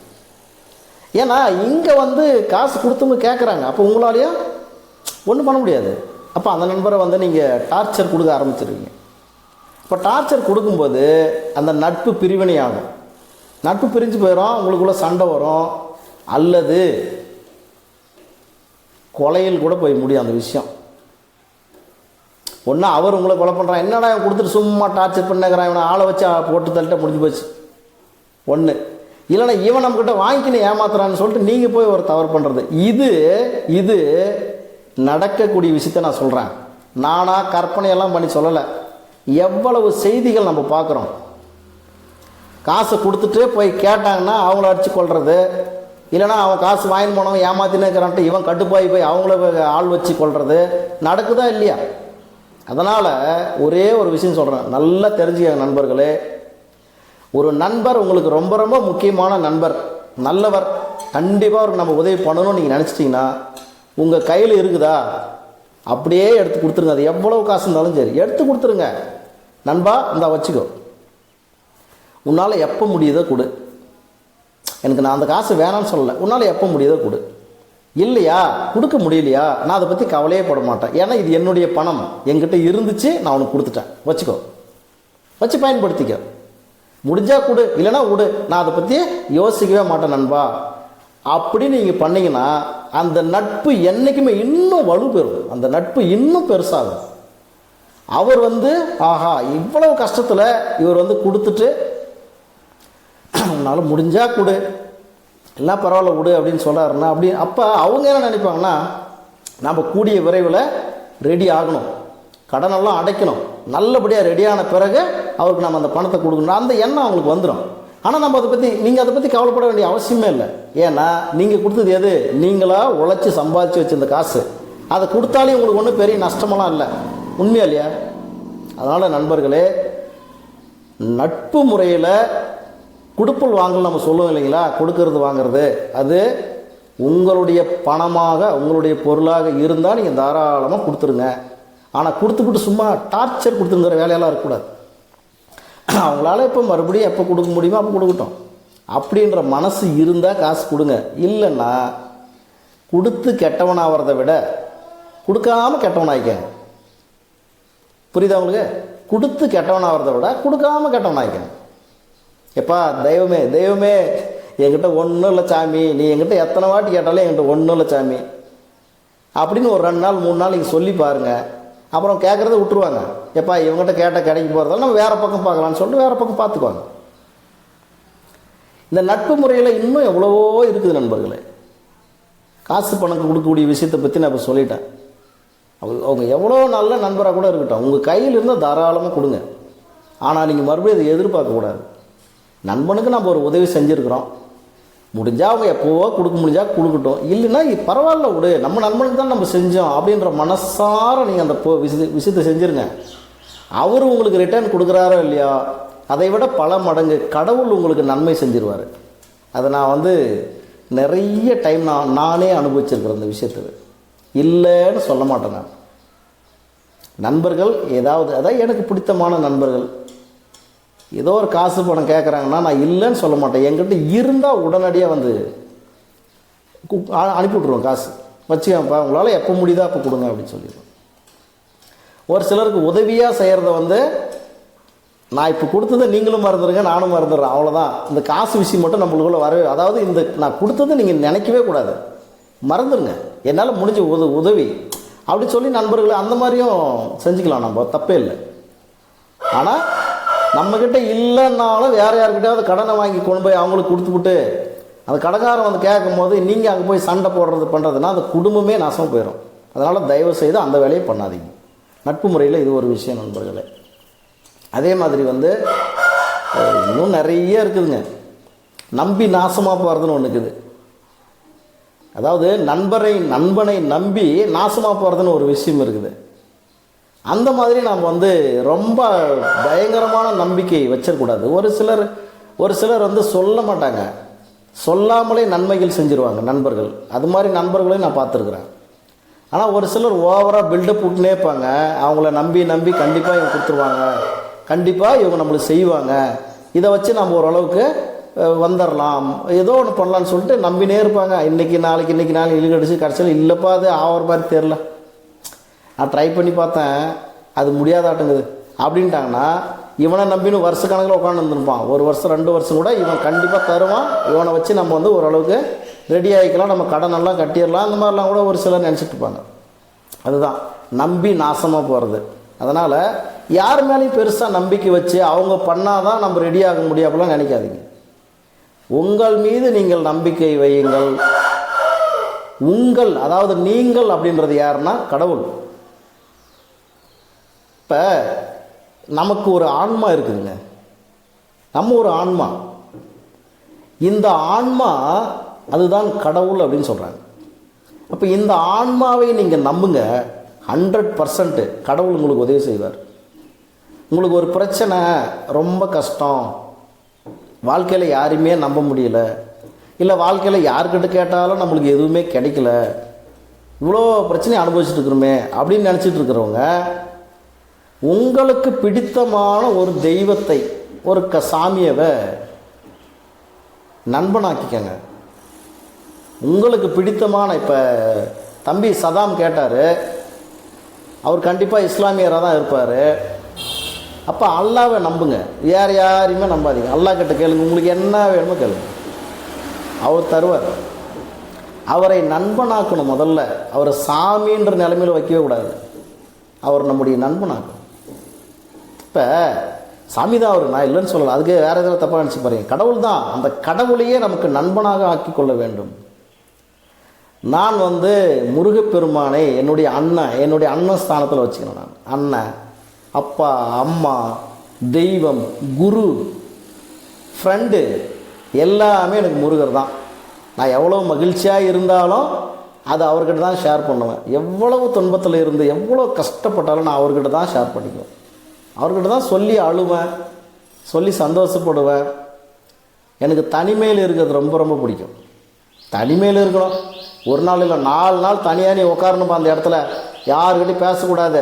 ஏன்னா இங்கே காசு கொடுத்தவங்க கேட்குறாங்க, அப்போ உங்களாலேயும் ஒன்றும் பண்ண முடியாது. அப்போ அந்த நண்பரை நீங்கள் டார்ச்சர் கொடுக்க ஆரம்பிச்சிருவீங்க. இப்போ டார்ச்சர் கொடுக்கும்போது அந்த நட்பு பிரிவினை ஆகும், நட்பு பிரிஞ்சு போயிடும், உங்களுக்குள்ள சண்டை வரும், அல்லது கொலையில் கூட போய் முடியும் அந்த விஷயம். ஒன்றா அவர் உங்களை கொலை பண்ணுறான், என்னடா இவன் கொடுத்துட்டு சும்மா டார்ச்சர் பண்ணுறான், இவனை ஆளை வச்சு போட்டு தள்ளிட்ட முடிஞ்சு போச்சு ஒன்று. இல்லைன்னா இவன் நம்மக்கிட்ட வாங்கிக்கின்னு ஏமாத்துறான்னு சொல்லிட்டு நீங்கள் போய் ஒரு தவறு பண்ணுறது. இது நடக்கக்கூடிய விஷயத்த நான் சொல்கிறேன், நானாக கற்பனையெல்லாம் பண்ணி சொல்லலை. எவ்வளவு செய்திகள் நம்ம பார்க்குறோம். காசை கொடுத்துட்டு போய் கேட்டாங்கன்னா அவங்கள அடித்து கொள்வது, இல்லைனா அவன் காசு வாங்கின்னு போனவன் ஏமாத்தினே இருக்கிறான்ட்டு இவன் கட்டுப்பாய் போய் அவங்கள ஆள் வச்சு கொள்வது நடக்குதா இல்லையா? அதனால் ஒரே ஒரு விஷயம் சொல்கிறேன், நல்லா தெரிஞ்சுக்க நண்பர்களே. ஒரு நண்பர் உங்களுக்கு ரொம்ப ரொம்ப முக்கியமான நண்பர், நல்லவர், கண்டிப்பாக அவருக்கு நம்ம உதவி பண்ணணும்னு நீங்கள் நினச்சிட்டிங்கன்னா உங்கள் கையில் இருக்குதா அப்படியே எடுத்து கொடுத்துருங்க. அது எவ்வளோ காசு இருந்தாலும் சரி எடுத்து கொடுத்துருங்க. நண்பா இந்தா வச்சுக்கோ, உன்னால் எப்போ முடியுதோ கொடு, எனக்கு நான் அந்த காசு வேணான்னு சொல்லலை, உன்னால் எப்போ முடியுதோ கொடு. இல்லையா கொடுக்க முடியலையா நான் அதை பற்றி கவலையே பட மாட்டேன், ஏன்னா இது என்னுடைய பணம், என்கிட்ட இருந்துச்சு, நான் உனக்கு கொடுத்துட்டேன், வச்சுக்கோ, வச்சு பயன்படுத்திக்க, முடிஞ்சா கொடு, இல்லைனா விடு, நான் அதை பற்றி யோசிக்கவே மாட்டேன் நண்பா அப்படின்னு நீங்கள் பண்ணிங்கன்னா அந்த நட்பு என்றைக்குமே இன்னும் வலு பெறும், அந்த நட்பு இன்னும் பெருசாகும். அவர் ஆஹா இவ்வளவு கஷ்டத்தில் இவர் கொடுத்துட்டு உன்னால் முடிஞ்சா கொடு, எல்லாம் பரவாயில்ல விடு அப்படின்னு சொல்கிறாருன்னா, அப்படி அப்போ அவங்க என்ன நினைப்பாங்கன்னா, நம்ம கூடிய விரைவில் ரெடி ஆகணும், கடனெல்லாம் அடைக்கணும், நல்லபடியாக ரெடியான பிறகு அவருக்கு நம்ம அந்த பணத்தை கொடுக்கணும், அந்த எண்ணம் அவங்களுக்கு வந்துடும். ஆனால் நம்ம நீங்கள் அதை பற்றி கவலைப்பட வேண்டிய அவசியமே இல்லை. ஏன்னா நீங்கள் கொடுத்தது எது? நீங்களாக உழைச்சி சம்பாதிச்சு வச்சிருந்த காசு, அதை கொடுத்தாலே உங்களுக்கு ஒன்றும் பெரிய நஷ்டமெல்லாம் இல்லை, உண்மையா இல்லையா? அதனால் நண்பர்களே, நட்பு முறையில் கொடுப்பல் வாங்கல் நம்ம சொல்லுவோம் இல்லைங்களா, கொடுக்கறது வாங்கிறது, அது உங்களுடைய பணமாக உங்களுடைய பொருளாக இருந்தால் நீங்கள் தாராளமாக கொடுத்துருங்க. ஆனால் கொடுத்துக்கிட்டு சும்மா டார்ச்சர் கொடுத்துங்கிற வேலையெல்லாம் இருக்கக்கூடாது. அவங்களால இப்போ மறுபடியும் எப்போ கொடுக்க முடியுமோ அப்போ கொடுக்கட்டும் அப்படின்ற மனசு இருந்தால் காசு கொடுங்க. இல்லைன்னா கொடுத்து கெட்டவனாகிறத விட கொடுக்காமல் கெட்டவனாயிக்க. புரியுதா உங்களுக்கு? கொடுத்து கெட்டவனாகிறத விட கொடுக்காமல் கெட்டவனாயிக்க. எப்பா தெய்வமே தெய்வமே என்கிட்ட ஒன்றும் இல்லை சாமி, நீ என்கிட்ட எத்தனை வாட்டி கேட்டாலும் என்கிட்ட ஒன்றும் இல்லை சாமி அப்படின்னு ஒரு 2 நாள் 3 நாள் நீங்கள் சொல்லி பாருங்கள். அப்புறம் கேட்குறத விட்டுருவாங்க. எப்பா இவங்ககிட்ட கேட்டால் கிடைக்க போகிறதால நம்ம வேறு பக்கம் பார்க்கலான்னு சொல்லிட்டு வேறு பக்கம் பார்த்துக்குவாங்க. இந்த நட்பு முறையில் இன்னும் எவ்வளவோ இருக்குது நண்பர்களே. காசு பணம் கொடுக்கக்கூடிய விஷயத்தை பற்றி நான் இப்போ சொல்லிட்டேன். அவங்க எவ்வளோ நல்ல நண்பராக கூட இருக்கட்டும், உங்கள் கையில் இருந்தால் தாராளமாக கொடுங்க. ஆனால் நீங்கள் மறுபடியும் அதை எதிர்பார்க்கக்கூடாது. நண்பனுக்கு நம்ம ஒரு உதவி செஞ்சுருக்குறோம், முடிஞ்சால் அவங்க எப்போவோ கொடுக்க முடிஞ்சால் கொடுக்கட்டும், இல்லைன்னா பரவாயில்ல விடு, நம்ம நண்பனுக்கு தான் நம்ம செஞ்சோம் அப்படின்ற மனசார நீங்கள் அந்த விஷயத்தை செஞ்சுருங்க. அவர் உங்களுக்கு ரிட்டர்ன் கொடுக்குறாரோ இல்லையா, அதை விட பல மடங்கு கடவுள் உங்களுக்கு நன்மை செஞ்சிருவார். அதை நான் நிறைய டைம் நானே அனுபவிச்சிருக்கிறேன். அந்த விஷயத்தில் இல்லைன்னு சொல்ல மாட்டேன். நான் நண்பர்கள் அதான் எனக்கு பிடித்தமான நண்பர்கள் ஏதோ ஒரு காசு பணம் கேட்குறாங்கன்னா நான் இல்லைன்னு சொல்ல மாட்டேன். என்கிட்ட இருந்தால் உடனடியாக அனுப்பிவிட்ருவோம், காசு வச்சுக்கப்பா, உங்களால் எப்போ முடியுதோ அப்போ கொடுங்க அப்படின்னு சொல்லிடுவோம். ஒரு சிலருக்கு உதவியாக செய்கிறத நான் இப்போ கொடுத்ததை நீங்களும் மறந்துடுங்க, நானும் மறந்துடுறேன், அவ்வளோதான். இந்த காசு விஷயம் மட்டும் நம்மளுக்குள்ளே வரவே, அதாவது நான் கொடுத்ததை நீங்கள் நினைக்கவே கூடாது, மறந்துடுங்க, என்னால் முடிஞ்ச உதவி அப்படி சொல்லி நண்பர்களை அந்த மாதிரியும் செஞ்சுக்கலாம், நம்ம தப்பே இல்லை. ஆனால் நம்மக்கிட்ட இல்லைன்னாலும் வேறு யார்கிட்டையாவது கடனை வாங்கி கொண்டு போய் அவங்களுக்கு கொடுத்துவிட்டு அந்த கடைக்காரன் கேட்கும் போது நீங்கள் அங்கே போய் சண்டை பண்ணுறதுனா அந்த குடும்பமே நாசமாக போயிடும். அதனால் தயவு செய்து அந்த வேலையை பண்ணாதீங்க. நட்பு முறையில் இது ஒரு விஷயம் நண்பர்களே. அதே மாதிரி இன்னும் நிறைய இருக்குதுங்க. நம்பி நாசமாக போகிறதுன்னு ஒன்று இருக்குது. அதாவது நண்பனை நம்பி நாசமாக போகிறதுன்னு ஒரு விஷயம் இருக்குது. அந்த மாதிரி நாம் வந்து ரொம்ப பயங்கரமான நம்பிக்கை வச்சிடக்கூடாது. ஒரு சிலர் வந்து சொல்ல மாட்டாங்க, சொல்லாமலே நன்மைகள் செஞ்சுருவாங்க நண்பர்கள். அது மாதிரி நண்பர்களையும் நான் பார்த்துருக்குறேன். ஆனால் ஒரு சிலர் ஓவராக பில்டப் விட்டுனே இருப்பாங்க. அவங்கள நம்பி கண்டிப்பாக இவங்க கொடுத்துருவாங்க, கண்டிப்பாக இவங்க நம்மளுக்கு செய்வாங்க, இதை வச்சு நம்ம ஓரளவுக்கு வந்துடலாம், ஏதோ ஒன்று பண்ணலான்னு சொல்லிட்டு நம்பினே இருப்பாங்க. இன்றைக்கி நாளைக்கு இழுக்கடிச்சு கடைசியில் இல்லைப்பா அது ஆகிற மாதிரி தெரில, நான் ட்ரை பண்ணி பார்த்தேன் அது முடியாதாட்டுங்குது அப்படின்ட்டாங்கன்னா இவனை நம்பின்னு வருஷ கணக்கில் உட்காந்து வந்துருப்பான். 1 வருஷம் 2 வருஷம் கூட இவன் கண்டிப்பாக தருவான், இவனை வச்சு நம்ம வந்து ஓரளவுக்கு ரெடி ஆகிக்கலாம், நம்ம கடனெல்லாம் கட்டிடலாம், அந்த மாதிரிலாம் கூட ஒரு சிலர் நினச்சிட்டு இருப்பாங்க. அதுதான் நம்பி நாசமாக போகிறது. அதனால் யார் மேலேயும் பெருசாக நம்பிக்கை வச்சு அவங்க பண்ணாதான் நம்ம ரெடி ஆக முடியும் அப்படிலாம் நினைக்காதீங்க. உங்கள் மீது நீங்கள் நம்பிக்கை வையுங்கள். அதாவது நீங்கள் அப்படின்றது யாருன்னா கடவுள். இப்போ நமக்கு ஒரு ஆன்மா இருக்குதுங்க, நம்ம ஒரு ஆன்மா. இந்த ஆன்மா அதுதான் கடவுள் அப்படின்னு சொல்கிறாங்க. அப்போ இந்த ஆன்மாவை நீங்கள் நம்புங்க, 100% கடவுள் உங்களுக்கு உதவி செய்வார். உங்களுக்கு ஒரு பிரச்சனை, ரொம்ப கஷ்டம், வாழ்க்கையில் யாரையுமே நம்ப முடியல, இல்லை வாழ்க்கையில் யார்கிட்ட கேட்டாலும் நம்மளுக்கு எதுவுமே கிடைக்கல, இவ்வளோ பிரச்சனையை அனுபவிச்சுட்டு இருக்கிறோமே அப்படின்னு நினச்சிட்டு இருக்கிறவங்க, உங்களுக்கு பிடித்தமான ஒரு தெய்வத்தை, ஒரு சாமியவை நண்பனாக்கிக்கங்க. உங்களுக்கு பிடித்தமான, இப்போ தம்பி சதாம் கேட்டார், அவர் கண்டிப்பாக இஸ்லாமியராக தான் இருப்பார். அப்போ அல்லாவை நம்புங்க, யாரையுமே நம்பாதீங்க. அல்லா கிட்ட கேளுங்க, உங்களுக்கு என்ன வேணுமோ கேளுங்க, அவர் தருவார். அவரை நண்பனாக்கணும். முதல்ல அவரை சாமின்ற நிலைமையில் வைக்கவே கூடாது, அவர் நம்முடைய நண்பனாக்கணும். இப்போ சாமி தான் அவர், நான் இல்லைன்னு சொல்லலை, அதுக்கு வேறு எதாவது தப்பாக நினச்சி பாருங்க. கடவுள் தான், அந்த கடவுளையே நமக்கு நண்பனாக ஆக்கி கொள்ள வேண்டும். நான் வந்து முருகப்பெருமானை என்னுடைய அண்ணன் ஸ்தானத்தில் வச்சுக்கிறேன். நான் அண்ணன், அப்பா, அம்மா, தெய்வம், குரு, ஃப்ரெண்டு எல்லாமே எனக்கு முருகர் தான். நான் எவ்வளோ மகிழ்ச்சியாக இருந்தாலும் அது அவர்கிட்ட தான் ஷேர் பண்ணுவேன். எவ்வளவு துன்பத்தில் இருந்து எவ்வளோ கஷ்டப்பட்டாலும் நான் அவர்கிட்ட தான் ஷேர் பண்ணிக்குவேன். அவர்கிட்ட தான் சொல்லி அழுவேன், சொல்லி சந்தோஷப்படுவேன். எனக்கு தனிமையில் இருக்கிறது ரொம்ப ரொம்ப பிடிக்கும். தனிமையில் இருக்கணும், ஒரு நாள் இல்லை 4 நாள் தனியாக நீ உட்காரணுப்பா அந்த இடத்துல. யாருக்கிட்டையும் பேசக்கூடாது,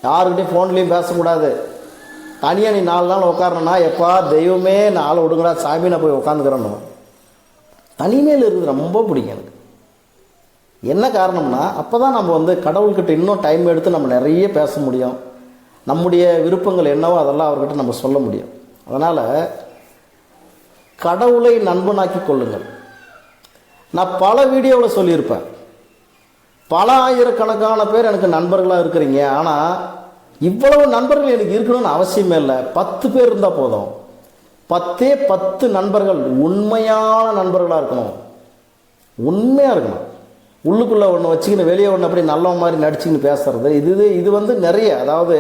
யாருக்கிட்டையும் ஃபோன்லேயும் பேசக்கூடாது. தனியாக நீ 4 நாள் உட்காரணுன்னா, எப்பா தெய்வமே நாளை விடுங்கடா சாமி, நான் போய் உட்காந்துக்கிறேன்னு. தனிமையில் இருக்குது ரொம்ப பிடிக்கும் எனக்கு. என்ன காரணம்னா, அப்போ தான் நம்ம வந்து கடவுள்கிட்ட இன்னும் டைம் எடுத்து நம்ம நிறைய பேச முடியும். நம்முடைய விருப்பங்கள் என்னவோ அதெல்லாம் அவர்கிட்ட நம்ம சொல்ல முடியும். அதனால் கடவுளை நண்பனாக்கி கொள்ளுங்கள். நான் பல வீடியோவில் சொல்லியிருப்பேன், பல ஆயிரக்கணக்கான பேர் எனக்கு நண்பர்களாக இருக்கிறீங்க, ஆனால் இவ்வளவு நண்பர்கள் எனக்கு இருக்கணும்னு அவசியமே இல்லை. 10 பேர் இருந்தால் போதும். 10 நண்பர்கள் உண்மையான நண்பர்களாக இருக்கணும், உண்மையாக இருக்கணும். உள்ளுக்குள்ளே ஒன்று வச்சுக்கின்னு வெளியே ஒன்று அப்படி நல்ல மாதிரி நடிச்சுக்கின்னு பேசுறது, இது வந்து நிறைய, அதாவது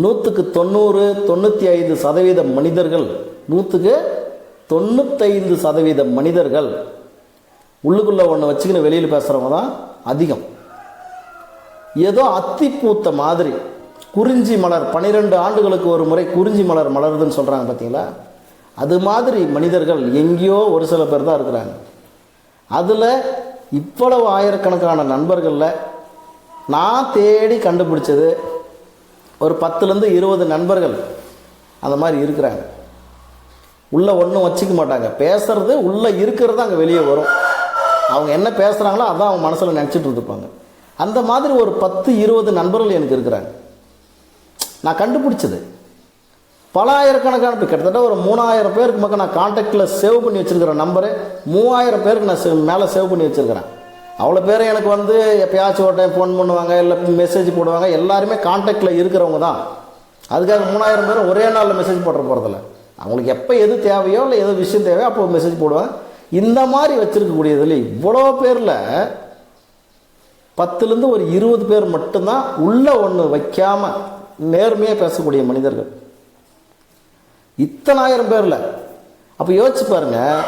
100க்கு 90 95% மனிதர்கள், 100க்கு 95% மனிதர்கள் உள்ளுக்குள்ளே ஒன்று வச்சுக்கின்னு வெளியில் பேசுகிறவங்க தான் அதிகம். ஏதோ அத்திப்பூத்த மாதிரி குறிஞ்சி மலர் 12 ஆண்டுகளுக்கு ஒரு முறை குறிஞ்சி மலர் மலருதுன்னு சொல்கிறாங்க பார்த்தீங்களா, அது மாதிரி மனிதர்கள் எங்கேயோ ஒரு சில பேர் தான் இருக்கிறாங்க. அதில் இவ்வளவு ஆயிரக்கணக்கான நண்பர்களில் நான் தேடி கண்டுபிடிச்சது ஒரு 10லேருந்து 20 நண்பர்கள் அந்த மாதிரி இருக்கிறாங்க. உள்ளே ஒன்றும் வச்சுக்க மாட்டாங்க, பேசுறது உள்ளே இருக்கிறது அங்கே வெளியே வரும். அவங்க என்ன பேசுகிறாங்களோ அதான் அவங்க மனசில் நினச்சிட்டு இருப்பாங்க. அந்த மாதிரி ஒரு 10-20 நண்பர்கள் எனக்கு இருக்கிறாங்க. நான் கண்டுபிடிச்சது பல ஆயிரக்கணக்கான பேர், கிட்டத்தட்ட ஒரு 3000 பேருக்கு மக்கள் நான் கான்டாக்டில் சேவ் பண்ணி வச்சுருக்கிற நம்பரு 3000 பேருக்கு நான் மேலே சேவ் பண்ணி வச்சுருக்கிறேன். அவ்வளோ பேர் எனக்கு வந்து எப்பயாச்சும் ஒரு டைம் ஃபோன் பண்ணுவாங்க, இல்லை மெசேஜ் போடுவாங்க. எல்லாருமே கான்டாக்டில் இருக்கிறவங்க தான். அதுக்காக 3000 பேரும் ஒரே நாளில் மெசேஜ் போடுற போகிறதில்ல. அவங்களுக்கு எப்போ எது தேவையோ இல்லை எது விஷயம் தேவையோ அப்போ மெசேஜ் போடுவாங்க. இந்த மாதிரி வச்சுருக்கக்கூடியதில் இவ்வளோ பேரில் 10லேருந்து ஒரு 20 பேர் மட்டும்தான் உள்ளே ஒன்று வைக்காமல் நேர்மையாக பேசக்கூடிய மனிதர்கள். இத்தனை ஆயிரம் பேரில் அப்போ யோசிச்சு பாருங்கள்.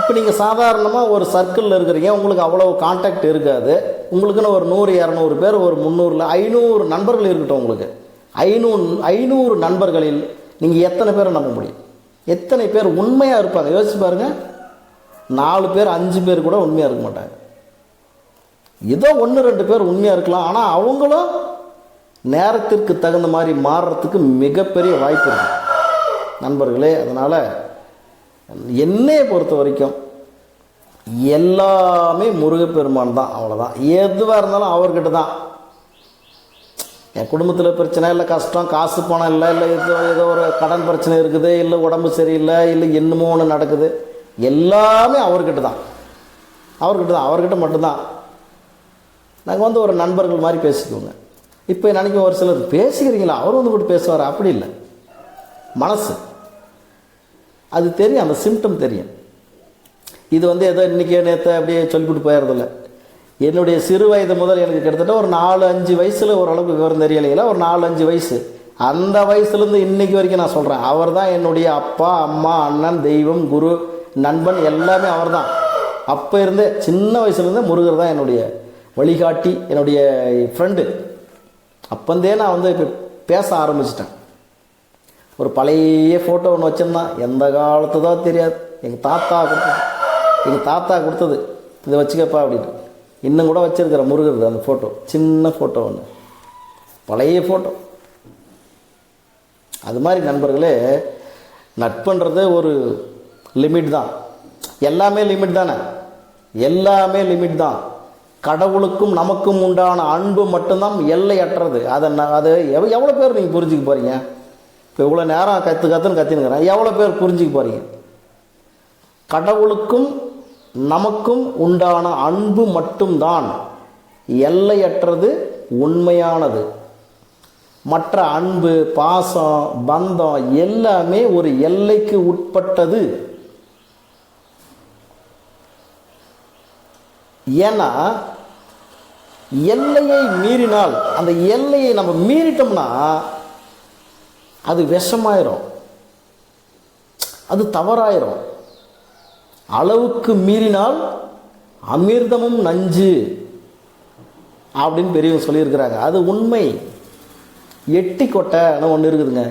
இப்போ நீங்கள் சாதாரணமாக ஒரு சர்க்கிளில் இருக்கிறீங்க, உங்களுக்கு அவ்வளோ கான்டாக்ட் இருக்காது. உங்களுக்குன்னு ஒரு 100 200 பேர், ஒரு 300 500 நண்பர்கள் இருக்கட்டும். உங்களுக்கு 500 நண்பர்களில் நீங்கள் எத்தனை பேரை நம்ப முடியும்? எத்தனை பேர் உண்மையாக இருப்பாங்க? யோசிச்சு பாருங்கள். 4 பேர் 5 பேர் கூட உண்மையாக இருக்க மாட்டாங்க. ஏதோ 1 2 பேர் உண்மையாக இருக்கலாம். ஆனால் அவங்களும் நேரத்திற்கு தகுந்த மாதிரி மாறுறதுக்கு மிகப்பெரிய வாய்ப்பு இருக்குது நண்பர்களே. அதனால் என்னையை பொறுத்த வரைக்கும் எல்லாமே முருகப்பெருமான் தான். அவ்வளோதான். எதுவாக இருந்தாலும் அவர்கிட்ட தான். என் குடும்பத்தில் பிரச்சனை இல்லை, கஷ்டம், காசு பணம் இல்லை, இல்லை ஏதோ ஒரு கடன் பிரச்சனை இருக்குது, இல்லை உடம்பு சரியில்லை, இல்லை என்னமோ ஒன்று நடக்குது, எல்லாமே அவர்கிட்ட தான். அவர்கிட்ட மட்டும்தான். நாங்கள் ஒரு நண்பர்கள் மாதிரி பேசிக்குவோங்க. இப்போ நினைக்க ஒரு சிலர் பேசிக்கிறீங்களா, அவர் கூட பேசுவார். அப்படி இல்லை, மனசு அது தெரியும், அந்த சிம்டம் தெரியும். இது ஏதோ இன்றைக்கி நேற்று அப்படியே சொல்லிவிட்டு போயிடுறதில்ல. என்னுடைய சிறு வயது முதல் எனக்கு கிட்டத்தட்ட ஒரு 4-5 வயசில் ஓரளவுக்கு விவரம் தெரியலைங்களா, ஒரு 4-5 வயசு, அந்த வயசுலேருந்து இன்றைக்கி வரைக்கும் நான் சொல்கிறேன், அவர் தான் என்னுடைய அப்பா, அம்மா, அண்ணன், தெய்வம், குரு, நண்பன், எல்லாமே அவர் தான். அப்போ இருந்தே சின்ன வயசுலேருந்தே முருகர் தான் என்னுடைய வழிகாட்டி, என்னுடைய ஃப்ரெண்டு. அப்போந்தே நான் இப்போ பேச ஆரம்பிச்சிட்டேன். ஒரு பழைய ஃபோட்டோ ஒன்று வச்சுருந்தான், எந்த காலத்து தான் தெரியாது, எங்கள் தாத்தா கொடுத்தது, இதை வச்சுக்கப்பா அப்படின்னு. இன்னும் கூட வச்சுருக்கிற முருகர் அந்த ஃபோட்டோ, சின்ன ஃபோட்டோ ஒன்று, பழைய ஃபோட்டோ. அது மாதிரி நண்பர்களே, நட்புன்றது ஒரு லிமிட் தான். எல்லாமே லிமிட் தானே, எல்லாமே லிமிட் தான். கடவுளுக்கும் நமக்கும் உண்டான அன்பு மட்டும்தான் எல்லையற்றது. அது எவ்வளோ பேர் நீங்கள் புரிஞ்சுக்க போகிறீங்க? இப்போ இவ்வளோ நேரம் கற்றுனுங்கிறேன், எவ்வளோ பேர் புரிஞ்சுக்க போகிறீங்க? கடவுளுக்கும் நமக்கும் உண்டான அன்பு மட்டும்தான் எல்லையற்றது, உண்மையானது. மற்ற அன்பு, பாசம், பந்தம் எல்லாமே ஒரு எல்லைக்கு உட்பட்டது. ஏன்னா எல்லையை மீறினால், அந்த எல்லையை நம்ம மீறிட்டோம்னா அது விஷமாயிரும், அது தவறாயிரும். அளவுக்கு மீறினால் அமிர்தமும் நஞ்சு அப்படின்னு பெரியவங்க சொல்லியிருக்கிறாங்க. அது உண்மை. எட்டி கொட்டைன்னு ஒன்று இருக்குதுங்க,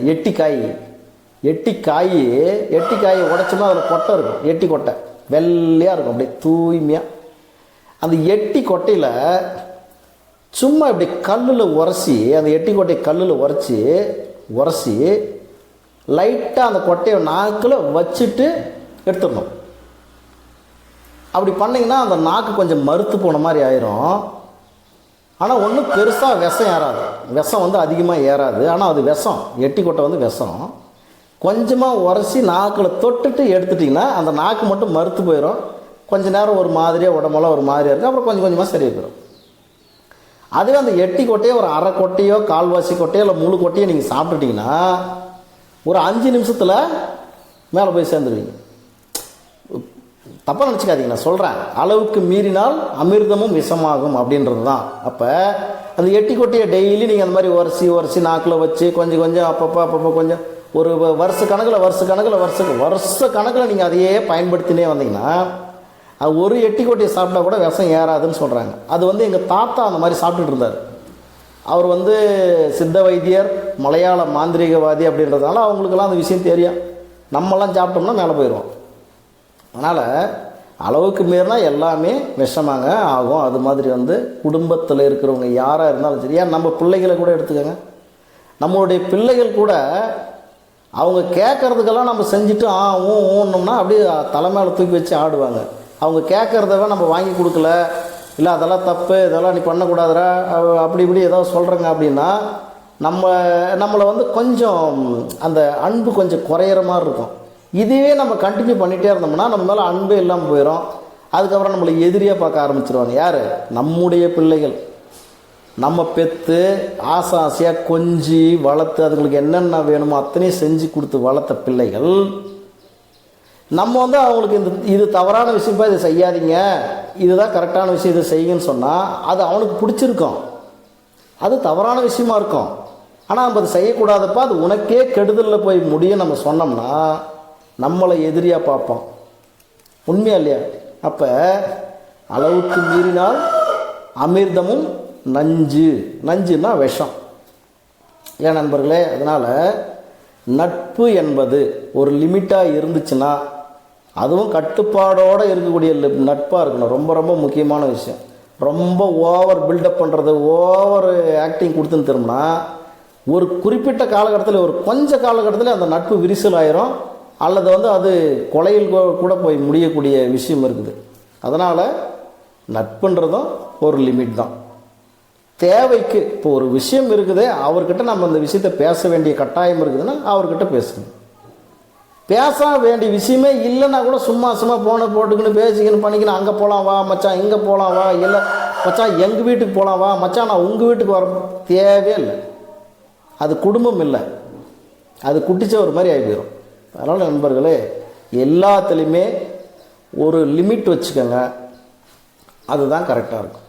எட்டிக்காயை உடைச்சோம்னா அதில் கொட்டை இருக்கும், எட்டி கொட்டை வெள்ளையாக இருக்கும், அப்படியே தூய்மையாக. அந்த எட்டி கொட்டையில் சும்மா இப்படி கல்லில் உரசி, அந்த எட்டி கொட்டையை கல்லில் உரசி லைட்டாக அந்த கொட்டையை நாக்கில் வச்சுட்டு எடுத்துடணும். அப்படி பண்ணிங்கன்னா அந்த நாக்கு கொஞ்சம் மறுத்து போன மாதிரி ஆயிரும். ஆனால் ஒன்றும் பெருசாக விஷம் ஏறாது, விஷம் அதிகமாக ஏறாது. ஆனால் அது விஷம், எட்டி கொட்டை விஷம். கொஞ்சமாக உரசி நாக்கில் தொட்டுட்டு எடுத்துட்டிங்கன்னா அந்த நாக்கு மட்டும் மறுத்து போயிடும். கொஞ்ச நேரம் ஒரு மாதிரியாக உடம்பெல்லாம் ஒரு மாதிரியாக இருக்கும், அப்புறம் கொஞ்சம் கொஞ்சமாக சரியாக போயிடும். அதுவே அந்த எட்டி கொட்டையோ ஒரு அரை கொட்டையோ கால்வாசி கொட்டையோ இல்லை முழு கொட்டையோ நீங்கள் சாப்பிட்டுட்டிங்கன்னா ஒரு 5 நிமிஷத்தில் மேலே போய் சேர்ந்துருவீங்க. தப்பாக நினச்சிக்காதீங்க, நான் சொல்கிறேன். அளவுக்கு மீறினால் அமிர்தமும் விஷமாகும் அப்படின்றது தான். அப்போ அந்த எட்டி கொட்டையை டெய்லி நீங்கள் அந்த மாதிரி உரசி நாக்கில் வச்சு கொஞ்சம் அப்பப்போ கொஞ்சம் ஒரு வருஷ கணக்கில் நீங்கள் அதையே பயன்படுத்தினே வந்தீங்கன்னா அது ஒரு எட்டி கொட்டையை சாப்பிட்டா கூட விஷம் ஏறாதுன்னு சொல்கிறாங்க. அது எங்கள் தாத்தா அந்த மாதிரி சாப்பிட்டுட்டு இருந்தார். அவர் சித்த வைத்தியர், மலையாள மாந்திரிகவாதி அப்படின்றதுனால அவங்களுக்கெல்லாம் அந்த விஷயம் தெரியும். நம்மெல்லாம் சாப்பிட்டோம்னா மேலே போயிடுவோம். அதனால் அளவுக்கு மீறினா எல்லாமே விஷமாங்க ஆகும். அது மாதிரி குடும்பத்தில் இருக்கிறவங்க யாராக இருந்தாலும் சரி, ஏன் நம்ம பிள்ளைகளை கூட எடுத்துக்கோங்க. நம்மளுடைய பிள்ளைகள் கூட அவங்க கேட்குறதுக்கெல்லாம் நம்ம செஞ்சுட்டு ஊன்னோம்னா அப்படியே தலைமையில தூக்கி வச்சு ஆடுவாங்க. அவங்க கேட்குறதவ நம்ம வாங்கி கொடுக்கல, இல்லை அதெல்லாம் தப்பு, இதெல்லாம் நீ பண்ணக்கூடாதுரா, அப்படி இப்படி ஏதாவது சொல்கிறேங்க அப்படின்னா நம்மளை கொஞ்சம் அந்த அன்பு கொஞ்சம் குறையிற மாதிரி இருக்கும். இதுவே நம்ம கண்டினியூ பண்ணிகிட்டே இருந்தோம்னா நம்ம மேலே அன்பு இல்லாமல் போயிடும். அதுக்கப்புறம் நம்மளை எதிரியாக பார்க்க ஆரம்பிச்சிருவாங்க. யார்? நம்முடைய பிள்ளைகள். நம்ம பெற்று ஆசையாக கொஞ்சி வளர்த்து அதுங்களுக்கு என்னென்ன வேணுமோ அத்தனையும் செஞ்சு கொடுத்து வளர்த்த பிள்ளைகள் நம்ம அவங்களுக்கு இது தவறான விஷயப்பா, இதை செய்யாதீங்க, இதுதான் கரெக்டான விஷயம், இதை செய்யுங்கன்னு சொன்னால் அது அவனுக்கு பிடிச்சிருக்கும், அது தவறான விஷயமா இருக்கும். ஆனால் நம்ம அதை செய்யக்கூடாதப்பா, அது உனக்கே கெடுதலில் போய் முடியும் நம்ம சொன்னோம்னா நம்மளை எதிரியாக பார்ப்போம். உண்மையா இல்லையா? அப்போ அளவுக்கு மீறினால் அமிர்தமும் நஞ்சு. நஞ்சுன்னா விஷம். ஏன் நண்பர்களே? அதனால் நட்பு என்பது ஒரு லிமிட்டாக இருந்துச்சுன்னா, அதுவும் கட்டுப்பாடோடு இருக்கக்கூடிய நட்பாக இருக்கணும். ரொம்ப ரொம்ப முக்கியமான விஷயம். ரொம்ப ஓவர் பில்டப் பண்ணுறது, ஓவர் ஆக்டிங் கொடுத்துன்னு திரும்பினா ஒரு குறிப்பிட்ட காலகட்டத்தில், ஒரு கொஞ்ச காலகட்டத்தில் அந்த நட்பு விரிசல் ஆயிரும், அல்லது அது கொலையில் கூட போய் முடியக்கூடிய விஷயம் இருக்குது. அதனால் நட்புன்றதும் ஒரு லிமிட் தான். தேவைக்கு இப்போ ஒரு விஷயம் இருக்குது, அவர்கிட்ட நம்ம அந்த விஷயத்தை பேச வேண்டிய கட்டாயம் இருக்குதுன்னா அவர்கிட்ட பேசணும். பேச வேண்டிய விஷயமே இல்லைன்னா கூட சும்மா போனை போட்டுக்கின்னு பேசிக்கின்னு பண்ணிக்கின்னு அங்கே போகலாம் வா மச்சான், இங்கே போகலாம் வா, இல்லை மச்சான் எங்கள் வீட்டுக்கு போகலாம் வா மச்சான் நான் உங்கள் வீட்டுக்கு வர தேவையே இல்லை. அது குடும்பம் இல்லை, அது குட்டிச்ச ஒரு மாதிரி ஆகி போயிடும். அதனால் நண்பர்களே, எல்லாத்துலேயுமே ஒரு லிமிட் வச்சுக்கோங்க, அதுதான் கரெக்டாக இருக்கும்.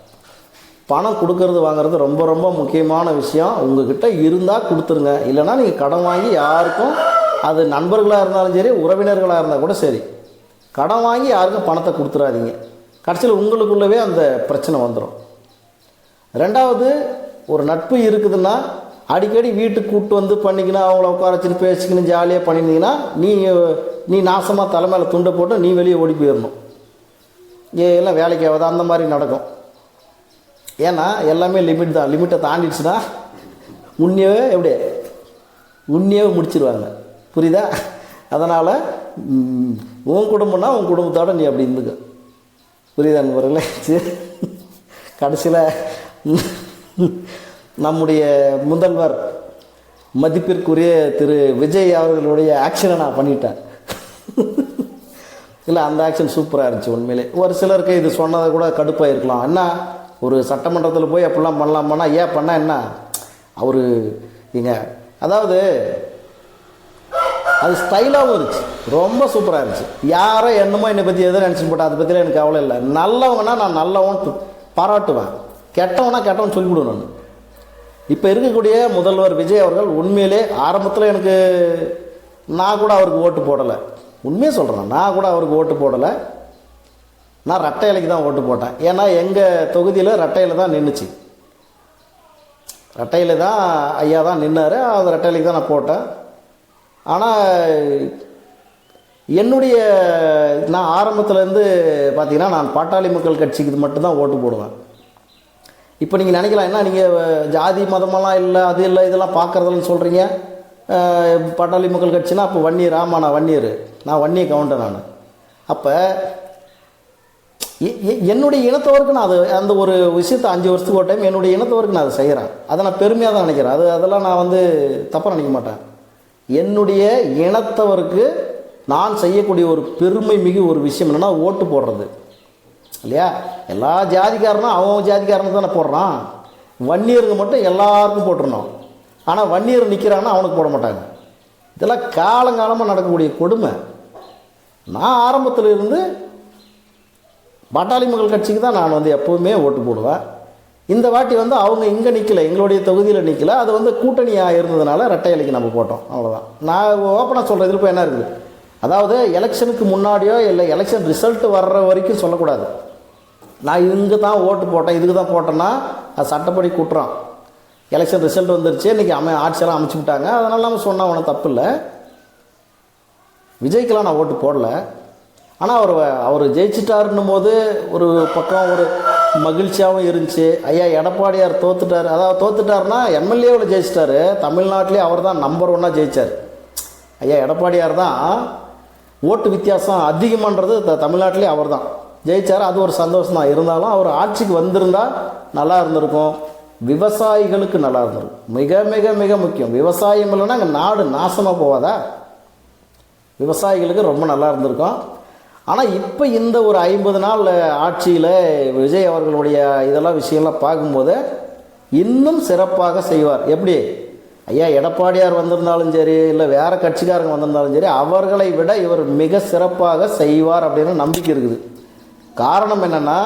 பணம் கொடுக்கறது வாங்கிறது ரொம்ப ரொம்ப முக்கியமான விஷயம். உங்கள்கிட்ட இருந்தால் கொடுத்துருங்க, இல்லைனா நீங்கள் கடன் வாங்கி யாருக்கும், அது நண்பர்களாக இருந்தாலும் சரி, உறவினர்களாக இருந்தால் கூட சரி, கடன் வாங்கி யாருக்கும் பணத்தை கொடுத்துடாதீங்க. கடைசியில் உங்களுக்குள்ளவே அந்த பிரச்சனை வந்துடும். ரெண்டாவது, ஒரு நட்பு இருக்குதுன்னா அடிக்கடி வீட்டுக்கு கூப்பிட்டு பண்ணிக்கினா அவங்கள உட்கார வச்சுட்டு பேசிக்கின்னு ஜாலியாக பண்ணியிருந்தீங்கன்னா நீ நாசமாக தலைமையில் துண்டை போட்டு நீ வெளியே ஓடி போயிடணும். எல்லாம் வேலைக்கு ஆகாது, அந்த மாதிரி நடக்கும். ஏன்னா எல்லாமே லிமிட் தான். லிமிட்டை தாண்டிடுச்சுன்னா உன்னையே முடிச்சிருவாங்க. புரியுதா? அதனால் உன் குடும்பம்னா உன் குடும்பத்தோடு நீ அப்படி இருந்துக்க. புரியுதா நண்பர்களே? கடைசியில் நம்முடைய முதல்வர் மதிப்பிற்குரிய திரு விஜய் அவர்களுடைய ஆக்ஷனை நான் பண்ணிட்டேன். இல்லை, அந்த ஆக்ஷன் சூப்பராக இருந்துச்சு உண்மையிலே. ஒரு சிலருக்கு இது சொன்னதை கூட கடுப்பாக இருக்கலாம். என்ன ஒரு சட்டமன்றத்தில் போய் அப்படிலாம் பண்ணலாமான்னா, ஏன் பண்ணால் என்ன அவர் அதாவது அது ஸ்டைலாகவும் இருந்துச்சு, ரொம்ப சூப்பராக இருந்துச்சு. யாரோ என்னமோ என்னை பற்றி எதுவும் நினச்சிட்டு போட்டா, அதை பற்றிலாம் எனக்கு கவலை இல்லை. நல்லவங்கன்னா நான் நல்லவன் பாராட்டுவேன், கெட்டவனா கெட்டவன் சொல்லிவிடுவேன் நான். இப்போ இருக்கக்கூடிய முதல்வர் விஜய் அவர்கள் உண்மையிலே ஆரம்பத்தில் நான் கூட அவருக்கு ஓட்டு போடலை. உண்மையாக சொல்கிறேன், நான் கூட அவருக்கு ஓட்டு போடலை. நான் ரெட்டை இலைக்கு தான் ஓட்டு போட்டேன். ஏன்னா எங்கள் தொகுதியில் ரெட்டையில் தான் நின்றுச்சு. ரெட்டையில் தான் ஐயா தான் நின்னார், அது ரெட்டை இலைக்கு தான் நான் போட்டேன். ஆனால் நான் ஆரம்பத்துலேருந்து பார்த்தீங்கன்னா நான் பாட்டாளி மக்கள் கட்சிக்கு மட்டும்தான் ஓட்டு போடுவேன். இப்போ நீங்கள் நினைக்கலாம், என்ன நீங்கள் ஜாதி மதமெல்லாம் இல்லை, அது இல்லை, இதெல்லாம் பார்க்குறதில்லன்னு சொல்கிறீங்க. பாட்டாளி மக்கள் கட்சினா அப்போ வன்னியர். ஆமாம், நான் வன்னியர் கவுண்டர் நான். அப்போ என்னுடைய இனத்தவருக்கு நான் அந்த ஒரு விஷயத்தை 5 வருஷத்துக்கு ஒரு டைம் என்னுடைய இனத்தவருக்கு நான் அதை செய்கிறேன். அதை நான் பெருமையாக தான் நினைக்கிறேன். அதெல்லாம் நான் தப்பாக நினைக்க மாட்டேன். என்னுடைய இனத்தவருக்கு நான் செய்யக்கூடிய ஒரு பெருமை மிகு ஒரு விஷயம் என்னென்னா ஓட்டு போடுறது இல்லையா? எல்லா ஜாதிக்காரனும் அவன் ஜாதிக்காரனுக்கு தானே போடுறான். வன்னியருங்க மட்டும் எல்லாருக்கும் போட்டுருணும். ஆனால் வன்னியர் நிற்கிறான்னா அவனுக்கு போட மாட்டாங்க. இதெல்லாம் காலங்காலமாக நடக்கக்கூடிய கொடுமை. நான் ஆரம்பத்தில் இருந்து பாட்டாளி மக்கள் கட்சிக்கு தான் நான் எப்போவுமே ஓட்டு போடுவேன். இந்த வாட்டி அவங்க இங்கே நிற்கலை, எங்களுடைய தொகுதியில் நிற்கலை. அது கூட்டணியாக இருந்ததுனால ரெட்டை இலைக்கு நம்ம போட்டோம், அவ்வளோதான். நான் ஓப்பனாக சொல்கிறேன், இதில் இப்போ என்ன இருக்குது, அதாவது எலெக்ஷனுக்கு முன்னாடியோ இல்லை எலெக்ஷன் ரிசல்ட் வர்ற வரைக்கும் சொல்லக்கூடாது. நான் இங்கே தான் ஓட்டு போட்டேன், இதுக்கு தான் போட்டேன்னா அது சட்டப்படி குற்றம். எலெக்ஷன் ரிசல்ட் வந்துருச்சு, இன்றைக்கி ஆட்சியெல்லாம் அமைச்சு விட்டாங்க, அதனால் நம்ம சொன்னால் ஒன்றும் தப்பு இல்லை. விஜய்க்கெலாம் நான் ஓட்டு போடலை. ஆனால் அவர் ஜெயிச்சிட்டாருன்னும் போது ஒரு பக்கம் ஒரு மகிழ்ச்சியாகவும் இருந்துச்சு. ஐயா எடப்பாடியார் தோத்துட்டார், அதாவது தோத்துட்டாருன்னா எம்எல்ஏவில் ஜெயிச்சிட்டாரு. தமிழ்நாட்டிலே அவர் தான் நம்பர் 1 ஜெயித்தார். ஐயா எடப்பாடியார் தான் ஓட்டு வித்தியாசம் அதிகமானது தமிழ்நாட்டிலே அவர் தான் ஜெயித்தார். அது ஒரு சந்தோஷம் தான். இருந்தாலும் அவர் ஆட்சிக்கு வந்திருந்தால் நல்லா இருந்திருக்கும், விவசாயிகளுக்கு நல்லா இருந்திருக்கும். மிக மிக மிக முக்கியம், விவசாயம் இல்லைன்னா அங்கே நாடு நாசமாக போவாதா? விவசாயிகளுக்கு ரொம்ப நல்லா இருந்திருக்கும். ஆனால் இப்போ இந்த ஒரு 50 நாள் ஆட்சியில் விஜய் அவர்களுடைய இதெல்லாம் விஷயம்லாம் பார்க்கும்போது இன்னும் சிறப்பாக செய்வார். எப்படி ஐயா எடப்பாடியார் வந்திருந்தாலும் சரி, இல்லை வேறு கட்சிக்காரங்க வந்திருந்தாலும் சரி, அவர்களை விட இவர் மிக சிறப்பாக செய்வார் அப்படின்னு நம்பிக்கை இருக்குது. காரணம் என்னென்னா,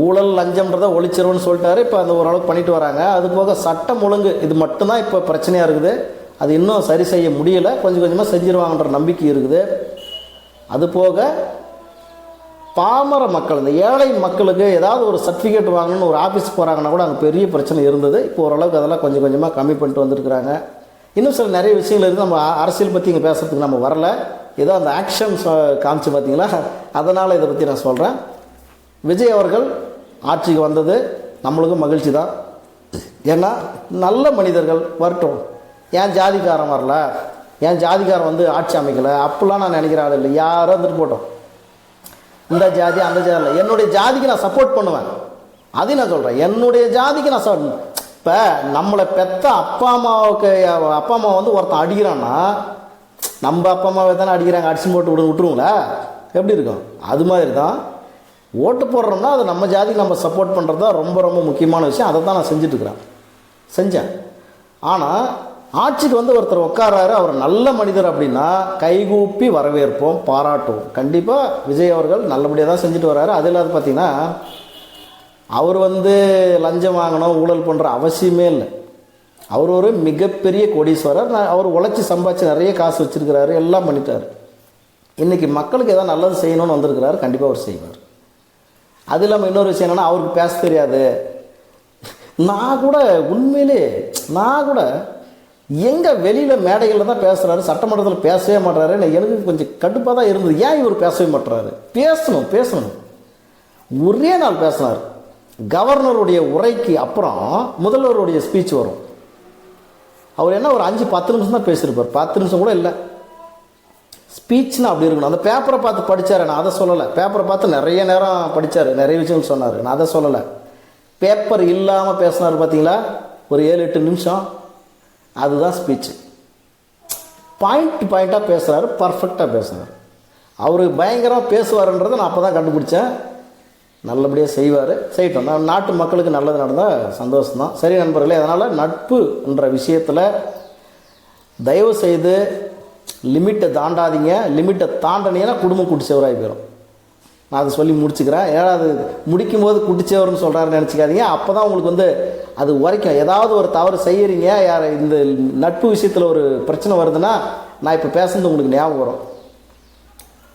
ஊழல் லஞ்சம்ன்றதை ஒழிச்சிருவோன்னு சொல்லிட்டாரு. இப்போ அந்த ஓரளவுக்கு பண்ணிட்டு வராங்க. அது போக சட்டம் ஒழுங்கு, இது மட்டும்தான் இப்போ பிரச்சனையாக இருக்குது. அது இன்னும் சரி செய்ய முடியலை, கொஞ்சம் கொஞ்சமாக செஞ்சிருவாங்கன்ற நம்பிக்கை இருக்குது. அது போக பாமர மக்கள், இந்த ஏழை மக்களுக்கு ஏதாவது ஒரு சர்டிஃபிகேட் வாங்கணும்னு ஒரு ஆஃபீஸ் போகிறாங்கன்னா கூட அங்கே பெரிய பிரச்சனை இருந்தது. இப்போ ஓரளவுக்கு அதெல்லாம் கொஞ்சம் கொஞ்சமாக கம்மி பண்ணிட்டு வந்துருக்குறாங்க. இன்னும் சில நிறைய விஷயங்கள் இருக்குது. நம்ம அரசியல் பற்றி இங்கே பேசுகிறதுக்கு நம்ம வரல. ஏதோ அந்த ஆக்ஷன்ஸ் காமிச்சு பார்த்தீங்களா, அதனால் இதை பற்றி நான் சொல்கிறேன். விஜய் அவர்கள் ஆட்சிக்கு வந்தது நம்மளுக்கும் மகிழ்ச்சி தான். ஏன்னா நல்ல மனிதர்கள் வரட்டும். ஏன் ஜாதிக்காரன் வரல, ஏன் ஜாதிக்காரன் வந்து ஆட்சி அமைக்கலை அப்படிலாம் நான் நினைக்கிற ஆள் இல்லை. யாரும் வந்துட்டு போட்டோம், இந்த ஜாதி அந்த ஜாதி இல்லை. என்னுடைய ஜாதிக்கு நான் சப்போர்ட் பண்ணுவேன். அதையும் நான் சொல்கிறேன், என்னுடைய ஜாதிக்கு நான் இப்போ நம்மளை பெற்ற அப்பா அம்மா வந்து ஒருத்தன் அடிக்கிறான்னா, நம்ம அப்பா அம்மாவை தானே அடிக்கிறாங்க, அடிச்சு போட்டு விட்டுருங்களா, எப்படி இருக்கும்? அது மாதிரி தான் ஓட்டு போடுறோம்னா அது நம்ம ஜாதிக்கு நம்ம சப்போர்ட் பண்ணுறது தான் ரொம்ப ரொம்ப முக்கியமான விஷயம். அதை தான் நான் செஞ்சேன். ஆனால் ஆட்சிக்கு வந்து ஒருத்தர் உட்காராரு, அவர் நல்ல மனிதர் அப்படின்னா கைகூப்பி வரவேற்போம், பாராட்டுவோம். கண்டிப்பாக விஜய் அவர்கள் நல்லபடியாக தான் செஞ்சுட்டு வர்றாரு. அது இல்லாத பார்த்திங்கன்னா அவர் வந்து லஞ்சம் வாங்கணும், ஊழல் பண்ணுற அவசியமே இல்லை. அவர் ஒரு மிகப்பெரிய கோடீஸ்வரர். அவர் உழைச்சி சம்பாதிச்சு நிறைய காசு வச்சுருக்கிறாரு, எல்லாம் பண்ணிட்டார். இன்றைக்கி மக்களுக்கு எதாவது நல்லது செய்யணும்னு வந்திருக்கிறாரு, கண்டிப்பாக அவர் செய்வார். அது இல்லாமல் இன்னொரு விஷயம் என்னென்னா, அவருக்கு பேச தெரியாது. நான் கூட எங்கே வெளியில் மேடைகளில் தான் பேசுகிறாரு, சட்டமன்றத்தில் பேசவே மாட்டுறாரு. எனக்கு கொஞ்சம் கடுப்பாக தான் இருந்தது. ஏன் இவர் பேசவே மாட்டுறாரு? பேசணும். ஒரே நாள் பேசினார். கவர்னருடைய உரைக்கு அப்புறம் முதல்வருடைய ஸ்பீச் வரும். அவர் என்ன ஒரு 5-10 நிமிஷம் தான் பேசியிருப்பார், 10 நிமிஷம் கூட இல்லை. ஸ்பீச்னா அப்படி இருக்கணும். அந்த பேப்பரை பார்த்து படித்தார், நான் அதை சொல்லலை. பேப்பரை பார்த்து நிறைய நேரம் படித்தார், நிறைய விஷயங்கள் சொன்னார், நான் அதை சொல்லலை. பேப்பர் இல்லாமல் பேசினார் பார்த்தீங்களா, ஒரு 7-8 நிமிஷம், அதுதான் ஸ்பீச்சு. பாயிண்ட்டாக பேசுகிறாரு, பர்ஃபெக்டாக பேசுகிறார். அவர் பயங்கரமாக பேசுவார்ன்றதை நான் அப்போ தான் கண்டுபிடிச்சேன். நல்லபடியாக செய்யட்டும். நான் நாட்டு மக்களுக்கு நல்லது நடந்தால் சந்தோஷம்தான். சரி நண்பர்களே, அதனால் நட்புன்ற விஷயத்தில் தயவு செய்து லிமிட்டை தாண்டாதீங்க. லிமிட்டை தாண்டினீங்கன்னா குடும்பம் குட்டிச்சவராகி போயிடும். நான் அதை சொல்லி முடிச்சுக்கிறேன். ஏதாவது முடிக்கும்போது குட்டிச்சவர்னு சொல்கிறாருன்னு நினச்சிக்காதீங்க. அப்போ தான் உங்களுக்கு வந்து அது வரைக்கும் ஏதாவது ஒரு தவறு செய்கிறீங்க, இந்த நட்பு விஷயத்தில் ஒரு பிரச்சனை வருதுன்னா நான் இப்போ பேசுறது உங்களுக்கு ஞாபகம் வரும்.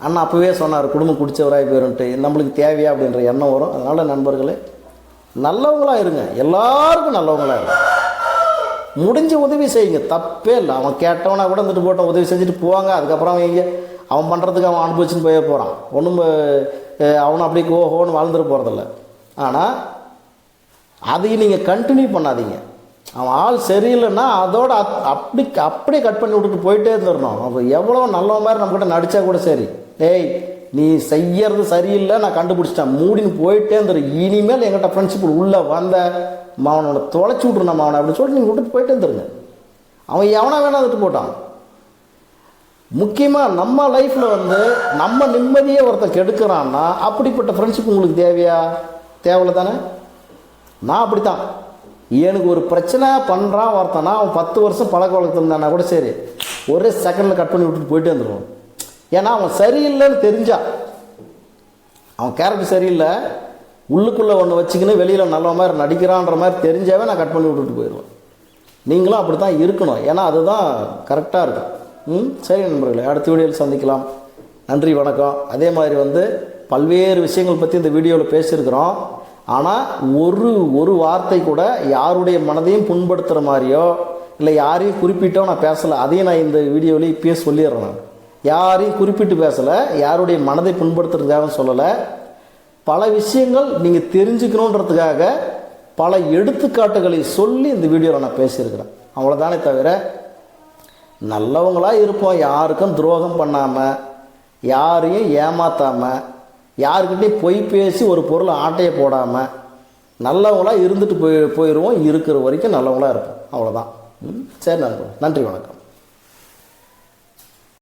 அண்ணா அப்போவே சொன்னார், குடும்பம் குடிச்சவராகி போயிடும்ட்டு. நம்மளுக்கு தேவையா அப்படின்ற எண்ணம் வரும். அதனால் நண்பர்களே, நல்லவங்களாக இருங்க, எல்லாருக்கும் நல்லவங்களாக இருங்க. முடிஞ்ச உதவி செய்யுங்க, தப்பே இல்லை. அவன் கேட்டவனா கூட வந்துட்டு போட்டோம், உதவி செஞ்சுட்டு போவாங்க. அதுக்கப்புறம் அவன் பண்ணுறதுக்கு அவன் அனுபவிச்சுன்னு போய் போகிறான். ஒன்றும் அவனை அப்படி ஓஹோன்னு வாழ்ந்துட்டு போகிறதில்ல. ஆனால் அதையும் நீங்கள் கண்டினியூ பண்ணாதீங்க. அவன் ஆள் சரியில்லைன்னா அதோட அப்படியே கட் பண்ணி விட்டுட்டு போயிட்டே இருந்துடணும். அவன் எவ்வளோ நல்ல மாதிரி நம்மக்கிட்ட நடித்தா கூட சரி, டேய் நீ செய்யறது சரியில்லை, நான் கண்டுபிடிச்சிட்டேன், மூடின்னு போயிட்டே இருந்துரு. இனிமேல் எங்கிட்ட ஃப்ரெண்ட்ஷிப் உள்ளே வந்த அவனோட தொலைச்சி விட்ரு நம்ம அவனை அப்படின்னு சொல்லிட்டு நீங்கள் விட்டுட்டு போயிட்டே இருந்துருங்க. அவன் எவனா வேணா விட்டு போட்டான். முக்கியமாக நம்ம லைஃப்பில் வந்து நம்ம நிம்மதியே ஒருத்தன் கெடுக்கிறான்னா அப்படிப்பட்ட ஃப்ரெண்ட்ஷிப் உங்களுக்கு தேவையில்லை தானே? நான் அப்படித்தான். எனக்கு ஒரு பிரச்சனை பண்ணுறான் ஒருத்தனா, அவன் 10 வருஷம் பழக்க வழக்கத்தில் இருந்தானா கூட சரி, ஒரே செகண்டில் கட் பண்ணி விட்டுட்டு போயிட்டே வந்துடுவான். ஏன்னா அவன் சரியில்லைன்னு தெரிஞ்சா, அவன் கேரக்டர் சரியில்லை, உள்ளுக்குள்ளே ஒன்று வச்சுக்கின்னு வெளியில் நல்ல மாதிரி நடிக்கிறான்ற மாதிரி தெரிஞ்சாவே நான் கட் பண்ணி விட்டுட்டு போயிடுவேன். நீங்களும் அப்படி தான் இருக்கணும். ஏன்னா அதுதான் கரெக்டாக இருக்கும். சரி நண்பர்களே, அடுத்த வீடியோவில் சந்திக்கலாம். நன்றி, வணக்கம். அதே மாதிரி வந்து பல்வேறு விஷயங்கள் பற்றி இந்த வீடியோவில் பேசியிருக்கிறோம். ஆனால் ஒரு வார்த்தை கூட யாருடைய மனதையும் புண்படுத்துகிற மாதிரியோ இல்லை யாரையும் குறிப்பிட்டோ நான் பேசலை. அதையும் நான் இந்த வீடியோவில் இப்பயே சொல்லிடுறேன். நான் யாரையும் குறிப்பிட்டு பேசலை, யாருடைய மனதை புண்படுத்துறதுக்காக சொல்லலை. பல விஷயங்கள் நீங்கள் தெரிஞ்சுக்கணுன்றதுக்காக பல எடுத்துக்காட்டுகளை சொல்லி இந்த வீடியோவில் நான் பேசியிருக்கிறேன். அவ்வளோதானே தவிர நல்லவங்களாக இருப்போம், யாருக்கும் துரோகம் பண்ணாமல், யாரையும் ஏமாற்றாமல், யாருக்கிட்டையும் பொய் பேசி ஒரு பொருளை ஆட்டையை போடாமல் நல்லவங்களாக இருந்துட்டு போயிடுவோம். இருக்கிற வரைக்கும் நல்லவங்களாக இருப்போம். அவ்வளோதான். சரி நண்பர்களே, நன்றி, வணக்கம்.